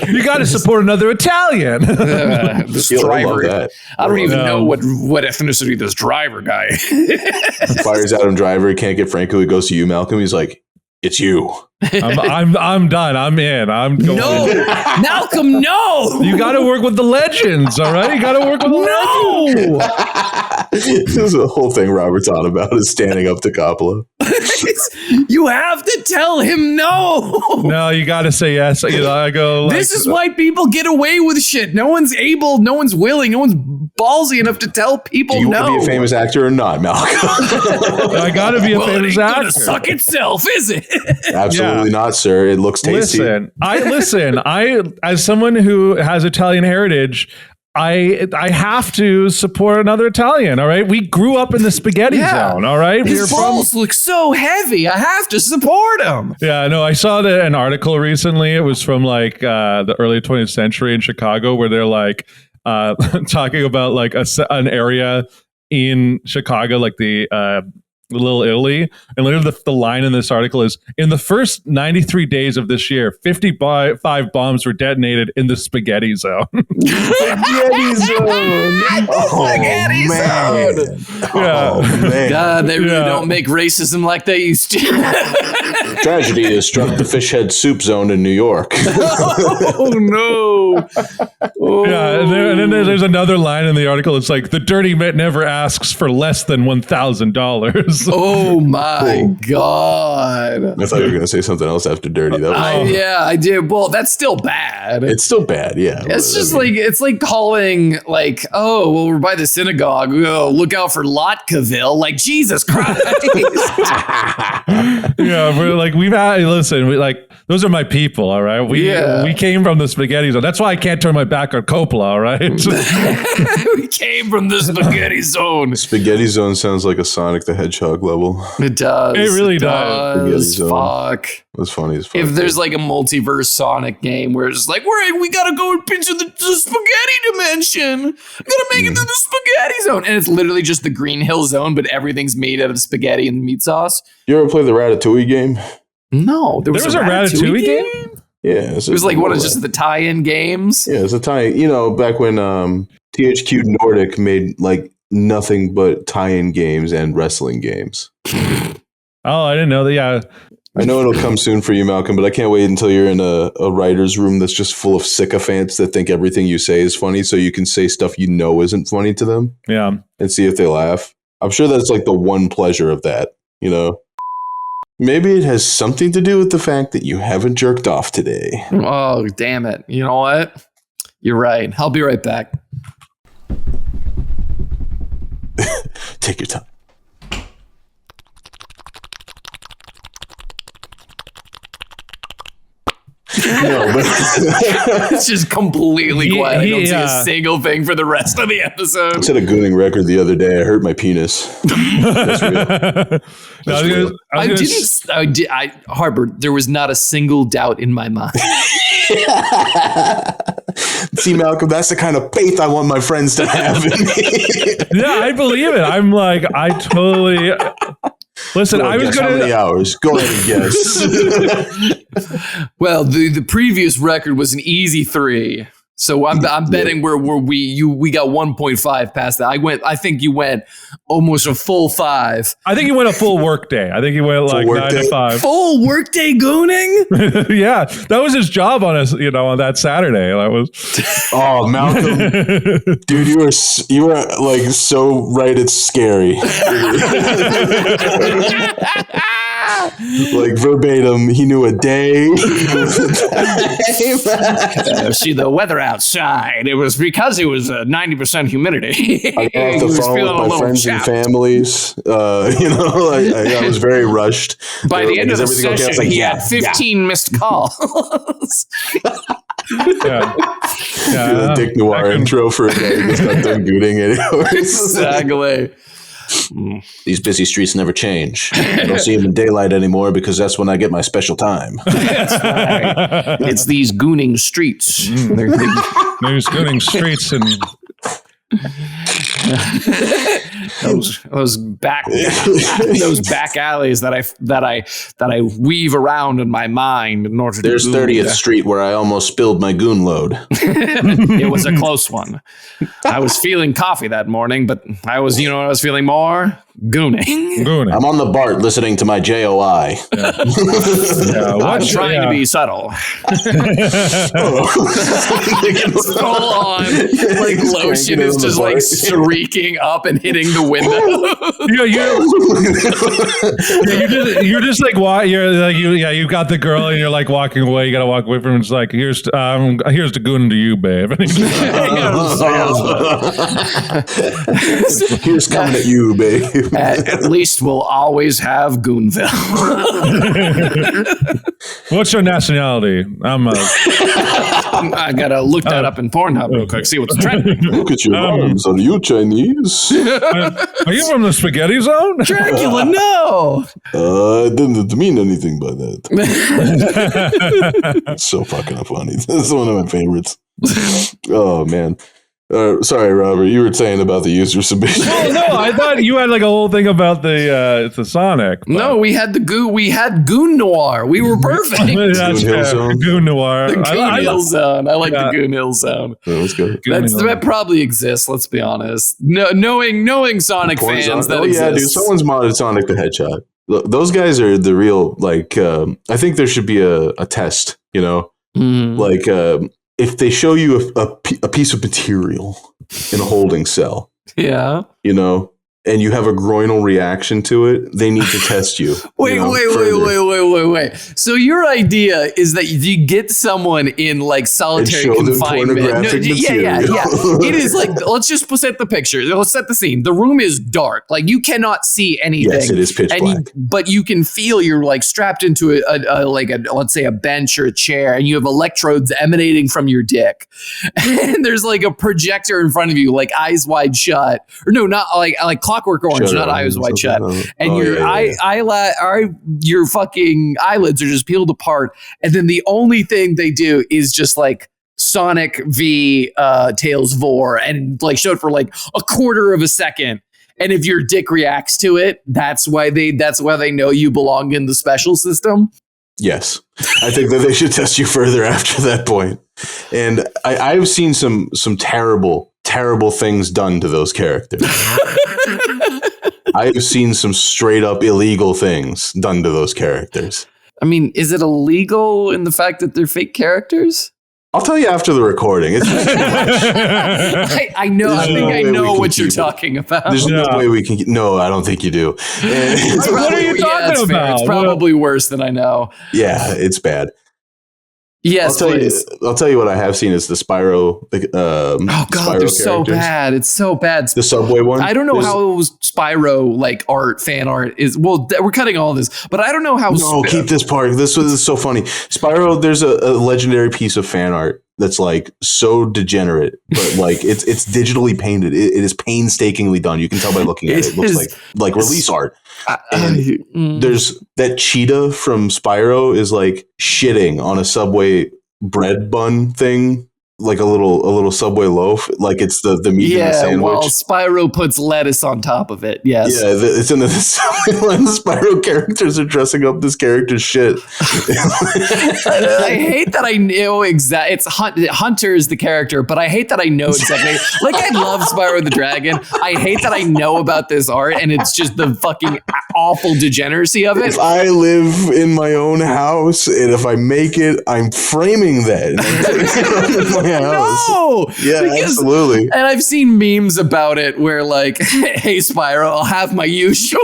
Speaker 4: You gotta support another Italian.
Speaker 1: This driver. I don't even know what ethnicity this driver guy is.
Speaker 3: Fires Adam Driver, he can't get Franco, he goes to you, Malcolm. He's like, it's you.
Speaker 4: I'm done. I'm in. I'm going.
Speaker 1: No, Malcolm, no.
Speaker 4: You got to work with the legends, all right? You got to work with the legends.
Speaker 3: This is the whole thing Robert's on about, is standing up to Coppola.
Speaker 1: You have to tell him no.
Speaker 4: No, you got to say yes. I go. Like,
Speaker 1: This is why people get away with shit. No one's able, no one's willing, no one's ballsy enough to tell people
Speaker 3: Do you
Speaker 1: no.
Speaker 3: want to be a famous actor or not, Malcolm?
Speaker 4: I got to be a famous
Speaker 1: it ain't
Speaker 4: actor.
Speaker 1: gonna suck itself, is it?
Speaker 3: Absolutely not, sir. It looks tasty.
Speaker 4: I as someone who has Italian heritage, I have to support another Italian. All right, we grew up in the spaghetti zone. All right,
Speaker 1: his balls look so heavy. I have to support him.
Speaker 4: Yeah, no, I saw an article recently. It was from like the early 20th century in Chicago, where they're like talking about like an area in Chicago, like the Little Italy, and literally the line in this article is, in the first 93 days of this year, 55 bombs were detonated in the spaghetti zone.
Speaker 3: Spaghetti zone.
Speaker 1: Spaghetti zone.
Speaker 3: Oh, man.
Speaker 1: God, they really don't make racism like they used to.
Speaker 3: Tragedy has struck the fish head soup zone in New York.
Speaker 1: Oh no. Oh.
Speaker 4: Yeah, and then there's another line in the article. It's like, the dirty Mitt never asks for less than $1,000.
Speaker 1: Oh my God.
Speaker 3: I thought you were going to say something else after dirty. That was,
Speaker 1: Yeah, I did. Well, that's still bad.
Speaker 3: it's still bad, yeah.
Speaker 1: It's just like, it's like calling like, oh, well, we're by the synagogue. Oh, look out for Lotkaville. Like, Jesus Christ.
Speaker 4: Yeah, we're like, those are my people, all right? We came from the spaghetti zone. That's why I can't turn my back on Coppola, all right?
Speaker 1: We came from the spaghetti zone.
Speaker 3: Spaghetti zone sounds like a Sonic the Hedgehog level.
Speaker 1: It does.
Speaker 4: It really does.
Speaker 1: Fuck.
Speaker 3: That's funny as fuck.
Speaker 1: If there's like a multiverse Sonic game where it's just like, we gotta go into the spaghetti dimension. We gotta make it to the spaghetti zone. And it's literally just the Green Hill zone, but everything's made out of spaghetti and meat sauce.
Speaker 3: You ever play the Ratatouille game?
Speaker 1: No. There was a Ratatouille game?
Speaker 3: Yeah.
Speaker 1: It was like one of just the tie-in games.
Speaker 3: Yeah, it's a tie. Back when THQ Nordic made like nothing but tie-in games and wrestling games.
Speaker 4: Oh, I didn't know that. Yeah.
Speaker 3: I know it'll come soon for you, Malcolm, but I can't wait until you're in a writer's room that's just full of sycophants that think everything you say is funny, so you can say stuff you know isn't funny to them.
Speaker 4: Yeah.
Speaker 3: And see if they laugh. I'm sure that's like the one pleasure of that, Maybe it has something to do with the fact that you haven't jerked off today.
Speaker 1: Oh, damn it. You know what? You're right. I'll be right back.
Speaker 3: Take your time. No, but
Speaker 1: It's just completely quiet. I don't see a single thing for the rest of the episode.
Speaker 3: I set a Gooning record the other day. I hurt my penis. That's real.
Speaker 1: Harper, there was not a single doubt in my mind.
Speaker 3: See, Malcolm, that's the kind of faith I want my friends to have in me.
Speaker 4: Yeah, I believe it. I'm like, I totally... Listen, I was
Speaker 3: going to... How many hours? Go ahead and guess.
Speaker 1: Well, the previous record was an easy 3. So I'm betting we got 1.5 past that. I think you went almost a full 5.
Speaker 4: I think you went a full work day. I think you went like 9 to 5.
Speaker 1: Full workday gooning?
Speaker 4: Yeah, that was his job on us, on that Saturday. That was.
Speaker 3: Oh, Malcolm, dude, you were like so right. It's scary. Like verbatim, he knew a day.
Speaker 1: See the weather outside. It was because it was 90% humidity.
Speaker 3: I got off the phone with my friends and families. I was very rushed.
Speaker 1: By the end of the session, he had 15 missed calls.
Speaker 3: The Dick Noir intro for a guy who just got done gooning anyways.
Speaker 1: Exactly.
Speaker 3: These busy streets never change. I don't see them in daylight anymore because that's when I get my special time.
Speaker 1: That's right. It's these gooning streets.
Speaker 4: These gooning streets and
Speaker 1: those back alleys that I weave around in my mind in order to.
Speaker 3: There's 30th Street where I almost spilled my goon load.
Speaker 1: It was a close one. I was feeling coffee that morning, but I was, I was feeling more Gooning.
Speaker 5: I'm on the BART listening to my JOI.
Speaker 1: I'm trying to be subtle. Full on, like lotion is just like streaking up and hitting the window.
Speaker 4: You're just like you got the girl and you're like walking away. You got to walk away from it. It's like here's the Gooning to you, babe.
Speaker 3: Here's coming at you, babe.
Speaker 1: At least we'll always have Goonville.
Speaker 4: What's your nationality?
Speaker 1: I gotta look that up in Pornhub real quick. See what's trending.
Speaker 3: Look at your arms. Are you Chinese?
Speaker 4: Are you from the spaghetti zone?
Speaker 1: Dracula, no.
Speaker 3: I didn't mean anything by that. It's so fucking funny. This is one of my favorites. Oh man. Sorry, Robert. You were saying about the user submission.
Speaker 4: No, I thought you had like a whole thing about the Sonic. But.
Speaker 1: No, we had Goon Noir. We were perfect.
Speaker 4: That's
Speaker 3: Goon Hill Zone.
Speaker 4: Goon Noir.
Speaker 1: The Goon Hill Zone. I like the Goon Hill Zone.
Speaker 3: Oh, that's good.
Speaker 1: That probably exists. Let's be honest. Knowing Sonic fans that exists.
Speaker 3: Yeah, dude. Someone's modded Sonic the Hedgehog. Those guys are the real. Like, I think there should be a test. You know, like. If they show you a piece of material in a holding cell, you know, and you have a groinal reaction to it, they need to test you.
Speaker 1: Wait. So your idea is that you get someone in like solitary confinement. Yeah. It is like, let's just set the picture. Let's set the scene. The room is dark. Like you cannot see anything.
Speaker 3: Yes, it is pitch black.
Speaker 1: But you can feel you're like strapped into let's say a bench or a chair, and you have electrodes emanating from your dick. And there's like a projector in front of you, like eyes wide shut. Or no, not like Clockwork Orange, not eyes wide shut. And your fucking eyelids are just peeled apart. And then the only thing they do is just like Sonic v Tails Vor and like show it for like a quarter of a second. And if your dick reacts to it, that's why they know you belong in the special system.
Speaker 3: Yes. I think that they should test you further after that point. And I've seen some terrible things done to those characters. I've seen some straight up illegal things done to those characters.
Speaker 1: I mean, is it illegal in the fact that they're fake characters?
Speaker 3: I'll tell you after the recording. It's
Speaker 1: I know. I think I know what you're talking about.
Speaker 3: There's no way we can. No, I don't think you do.
Speaker 4: What are you talking about?
Speaker 1: It's probably worse than I know.
Speaker 3: Yeah, it's bad.
Speaker 1: Yes, please.
Speaker 3: I'll tell you what I have seen is the Spyro.
Speaker 1: Oh God,
Speaker 3: Spyro
Speaker 1: they're so bad. It's so bad.
Speaker 3: The Subway one.
Speaker 1: I don't know how Spyro like fan art is. Well, we're cutting all this, but I don't know how.
Speaker 3: No, keep this part. This is so funny. Spyro. There's a legendary piece of fan art that's like so degenerate, but like it's digitally painted. It is painstakingly done. You can tell by looking at it. It looks like release art. And there's that cheetah from Spyro is like shitting on a Subway bread bun thing, like a little Subway loaf, like it's the meat in the sandwich.
Speaker 1: Well, Spyro puts lettuce on top of it. Yes.
Speaker 3: Yeah, it's in the Subway line. The Spyro characters are dressing up this character's shit.
Speaker 1: I hate that I know exactly. It's Hunter is the character, but I hate that I know exactly. Like I love Spyro the Dragon. I hate that I know about this art, and it's just the fucking awful degeneracy of it.
Speaker 3: If I live in my own house, and if I make it, I'm framing that.
Speaker 1: No,
Speaker 3: yeah, absolutely.
Speaker 1: And I've seen memes about it where like, hey Spyro, I'll have my usual.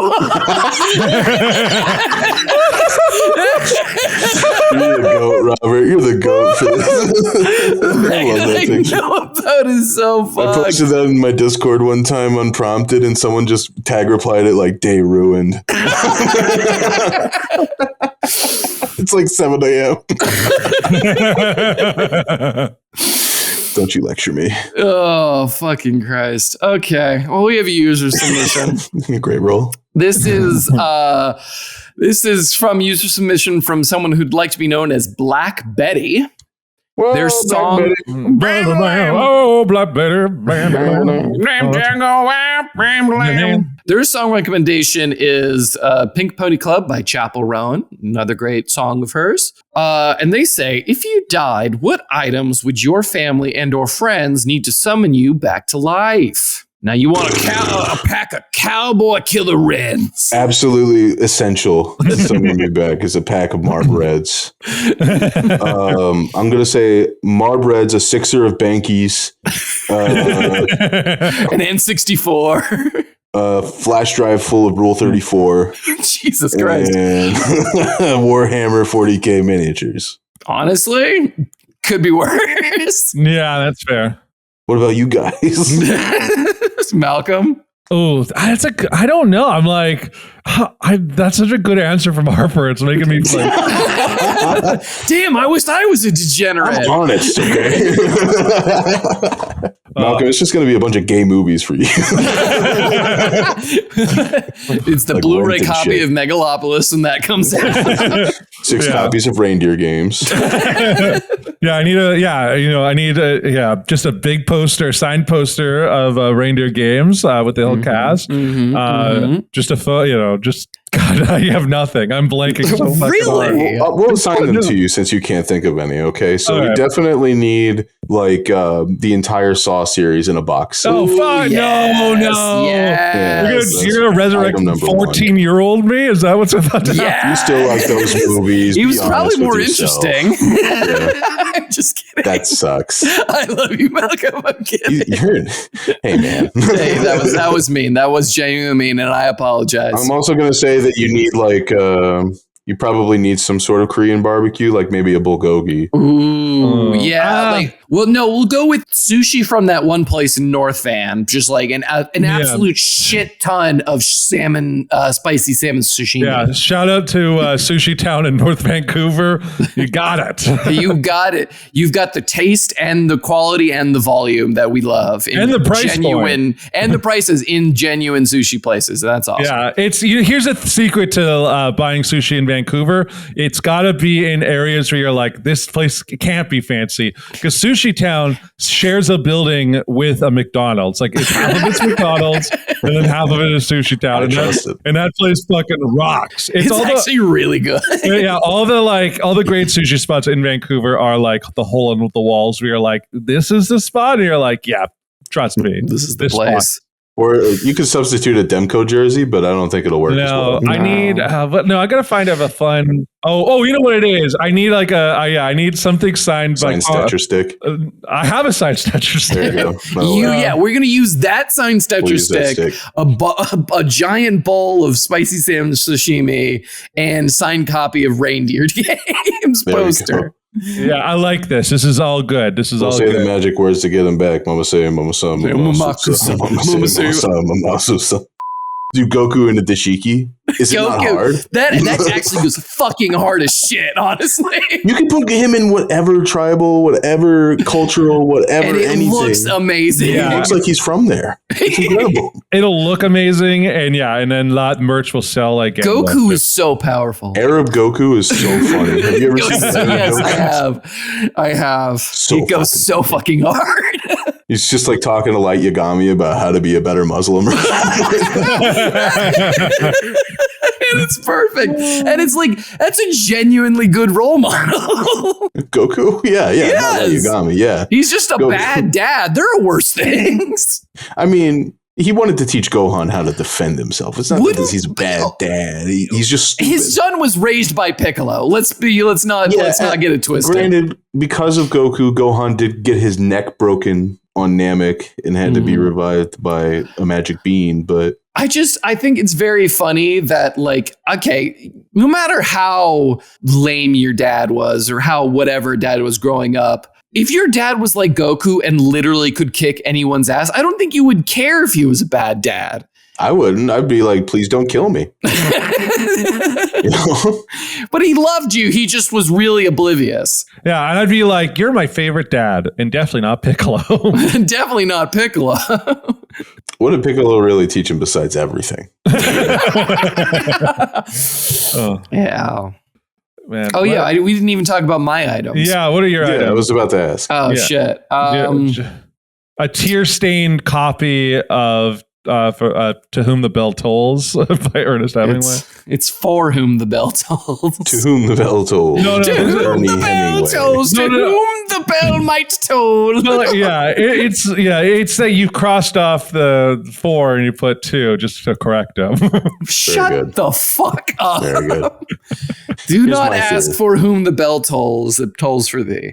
Speaker 3: You're the goat, Robert. You're the goat for this. I love that picture.
Speaker 1: I know about it so fucked.
Speaker 3: I posted that in my Discord one time unprompted, and someone just tag replied it like "day ruined." It's like 7 a.m. Don't you lecture me.
Speaker 1: Oh, fucking Christ. Okay. Well, we have a user submission.
Speaker 3: Great roll.
Speaker 1: This is from user submission from someone who'd like to be known as Black Betty.
Speaker 3: Well,
Speaker 1: their song,
Speaker 4: Black Betty.
Speaker 1: Their song recommendation is Pink Pony Club by Chapel Roan, another great song of hers. And they say, if you died, what items would your family and or friends need to summon you back to life? Now you want a pack of Cowboy Killer Reds.
Speaker 3: Absolutely essential. Sending me back is a pack of Marb Reds. I'm going to say Marb Reds, a sixer of Bankies.
Speaker 1: An N64.
Speaker 3: Flash drive full of Rule 34.
Speaker 1: Jesus Christ.
Speaker 3: And Warhammer 40K miniatures.
Speaker 1: Honestly, could be worse.
Speaker 4: Yeah, that's fair.
Speaker 3: What about you guys?
Speaker 1: Malcolm?
Speaker 4: Oh, I don't know. I'm like, that's such a good answer from Harper. It's making me like,
Speaker 1: damn, I wish I was a degenerate.
Speaker 3: I'm honest, okay? Malcolm, it's just going to be a bunch of gay movies for you.
Speaker 1: It's the
Speaker 3: like
Speaker 1: Blu-ray copy of Megalopolis, and that comes out.
Speaker 3: 6 copies of reindeer games.
Speaker 4: I need just a big poster, signed poster of reindeer games with the whole cast. Just a photo, God, I have nothing. I'm blanking. So
Speaker 1: really?
Speaker 3: We'll assign them to you since you can't think of any. Okay, so we definitely need like the entire Saw series in a box.
Speaker 4: Oh, fuck! No!
Speaker 1: Yes.
Speaker 4: You're gonna resurrect 14-year-old me? Is that what's about to happen?
Speaker 3: You still like those movies?
Speaker 1: He was probably more interesting. I'm just kidding.
Speaker 3: That sucks.
Speaker 1: I love you, Malcolm. I'm kidding.
Speaker 3: Hey, man.
Speaker 1: Hey, that was mean. That was genuinely mean, and I apologize.
Speaker 3: I'm also gonna say that you need like you probably need some sort of Korean barbecue, like maybe a bulgogi.
Speaker 1: Ooh, yeah. We'll go with sushi from that one place in North Van. Just like an absolute shit ton of salmon, spicy salmon sashimi.
Speaker 4: Yeah, shout out to Sushi Town in North Vancouver. You got it.
Speaker 1: You got it. You've got the taste and the quality and the volume that we love.
Speaker 4: And the price point.
Speaker 1: And the prices in genuine sushi places. That's awesome.
Speaker 4: Yeah, here's a secret to buying sushi in Vancouver. It's got to be in areas where you're like, this place can't be fancy, because Sushi Town shares a building with a McDonald's. Like, it's half of it's McDonald's and then half of it is Sushi Town, and that place fucking rocks. It's
Speaker 1: actually really good.
Speaker 4: Yeah, all the great sushi spots in Vancouver are like the hole in the walls where you're like, this is the spot, and you're like, yeah, trust me,
Speaker 1: this is the place.
Speaker 3: Spot. Or you could substitute a Demko jersey, but I don't think it'll work.
Speaker 4: No, I need. I gotta find a fun. Oh, you know what it is? I need I need something signed by
Speaker 3: Stetcher stick.
Speaker 4: I have a signed Stetcher stick.
Speaker 3: There you go.
Speaker 1: We're gonna use that signed Stetcher stick. A giant bowl of spicy salmon sashimi and signed copy of Reindeer Games poster.
Speaker 4: Yeah, I like this. This is all good. This is all
Speaker 3: say
Speaker 4: good.
Speaker 3: The magic words to get them back. Mama say, mama son, mama son, mama son. Do Goku into dashiki? Is it not hard?
Speaker 1: That actually goes fucking hard as shit, honestly.
Speaker 3: You can put him in whatever tribal, whatever cultural, whatever,
Speaker 1: and it looks amazing.
Speaker 3: Yeah. It looks like he's from there. It's incredible.
Speaker 4: It'll look amazing, and then lot merch will sell like
Speaker 1: Goku is so powerful.
Speaker 3: Arab Goku is so funny. Have you ever seen that?
Speaker 1: Yes, I have. It goes so fucking hard.
Speaker 3: He's just like talking to Light Yagami about how to be a better Muslim.
Speaker 1: And it's perfect. And it's like, that's a genuinely good role model.
Speaker 3: Goku? Yeah.
Speaker 1: Yes.
Speaker 3: Not Yagami, yeah.
Speaker 1: He's just a bad dad. There are worse things.
Speaker 3: I mean, he wanted to teach Gohan how to defend himself. It's not because he's a bad dad. He's just stupid.
Speaker 1: His son was raised by Piccolo. Let's not get it twisted.
Speaker 3: Granted, because of Goku, Gohan did get his neck broken on Namek and had to be revived by a magic bean, but
Speaker 1: I think it's very funny that, like, okay, no matter how lame your dad was or how whatever dad was growing up, if your dad was like Goku and literally could kick anyone's ass, I don't think you would care if he was a bad dad.
Speaker 3: I wouldn't. I'd be like, please don't kill me. You know?
Speaker 1: But he loved you. He just was really oblivious.
Speaker 4: Yeah, and I'd be like, you're my favorite dad, and definitely not Piccolo.
Speaker 1: Definitely not Piccolo.
Speaker 3: What did Piccolo really teach him besides everything?
Speaker 1: Yeah.
Speaker 4: Man,
Speaker 1: yeah, we didn't even talk about my items.
Speaker 4: Yeah, what are your items?
Speaker 3: I was about to ask.
Speaker 1: Oh, shit.
Speaker 4: A tear-stained copy of To Whom the Bell Tolls by Ernest Hemingway.
Speaker 1: It's For Whom the Bell Tolls.
Speaker 3: To Whom the Bell Tolls.
Speaker 4: No,
Speaker 1: to whom the bell tolls. To whom the bell might toll.
Speaker 4: Well, yeah, it's that you crossed off the 4 and you put 2 just to correct them.
Speaker 1: Shut the fuck up.
Speaker 3: Very good.
Speaker 1: Do not
Speaker 3: my
Speaker 1: ask
Speaker 3: theory.
Speaker 1: for whom the bell tolls. It tolls for thee.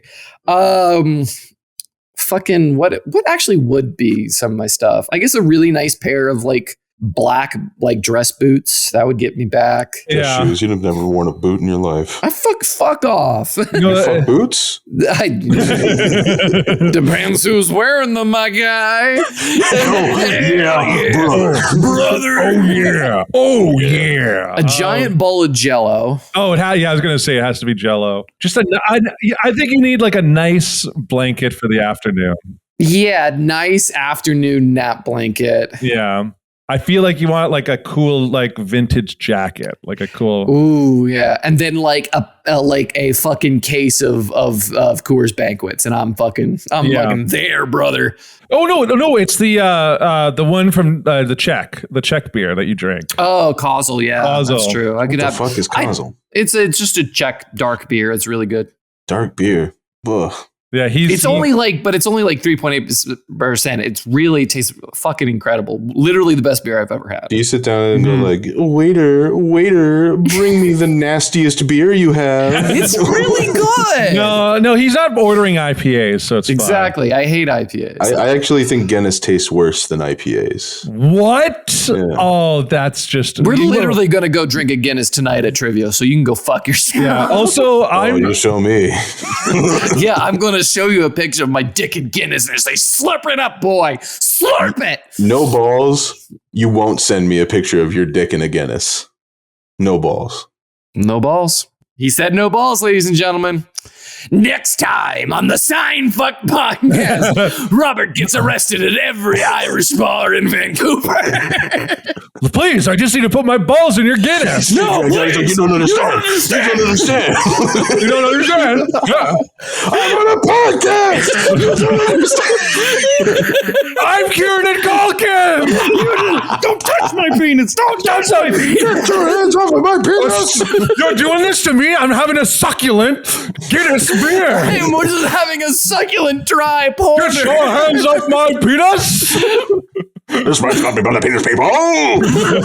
Speaker 1: Fucking what actually would be some of my stuff? I guess a really nice pair of like black like dress boots that would get me back.
Speaker 4: Yeah.
Speaker 3: Shoes. You'd have never worn a boot in your life.
Speaker 1: I fuck off.
Speaker 3: You fuck boots?
Speaker 1: Depends who's wearing them, my guy.
Speaker 3: Brother.
Speaker 4: Oh yeah.
Speaker 1: A giant bowl of Jello.
Speaker 4: Oh, I was gonna say it has to be Jello. Just I think you need like a nice blanket for the afternoon.
Speaker 1: Yeah, nice afternoon nap blanket.
Speaker 4: Yeah. I feel like you want like a cool like vintage jacket, like a cool.
Speaker 1: Ooh, yeah, and then like a fucking case of Coors Banquets, and I'm fucking there, brother.
Speaker 4: Oh no! It's the one from the Czech beer that you drink.
Speaker 1: Oh, Kozel, yeah,
Speaker 4: Kozel.
Speaker 1: that's true. I could
Speaker 3: What
Speaker 1: have.
Speaker 3: the fuck is Kozel?
Speaker 1: It's just a Czech dark beer. It's really good.
Speaker 3: Dark beer. Ugh.
Speaker 4: Yeah,
Speaker 1: it's only like 3.8%. It's really tastes fucking incredible. Literally the best beer I've ever had.
Speaker 3: Do you sit down and go like, waiter, bring me the nastiest beer you have?
Speaker 1: It's really good.
Speaker 4: No, he's not ordering IPAs, so it's
Speaker 1: exactly.
Speaker 4: fine.
Speaker 1: I hate IPAs.
Speaker 3: I actually think Guinness tastes worse than IPAs.
Speaker 4: What?
Speaker 3: Yeah.
Speaker 4: Oh, that's just.
Speaker 1: We're literally gonna go drink a Guinness tonight at Trivia, so you can go fuck yourself.
Speaker 4: Yeah. Also,
Speaker 3: you show me.
Speaker 1: Yeah, I'm gonna show you a picture of my dick in Guinness and say, "Slurp it up, boy, slurp it."
Speaker 3: No balls. You won't send me a picture of your dick in a Guinness. No balls.
Speaker 1: No balls. He said no balls, ladies and gentlemen. Next time on the Seinfuck podcast, Robert gets arrested at every Irish bar in Vancouver.
Speaker 4: Please, I just need to put my balls in your Guinness.
Speaker 1: No,
Speaker 3: You don't understand. You don't understand.
Speaker 4: You don't understand? Yeah.
Speaker 3: I'm on a podcast. You don't understand.
Speaker 4: I'm Kieran Culkin.
Speaker 1: don't touch my penis. Don't touch my penis.
Speaker 3: Get your hands off of my penis.
Speaker 4: You're doing this to me? I'm having a succulent Guinness beer.
Speaker 1: I'm just having a succulent dry porter.
Speaker 4: Get your hands off my penis.
Speaker 3: This man's got me by the penis, people.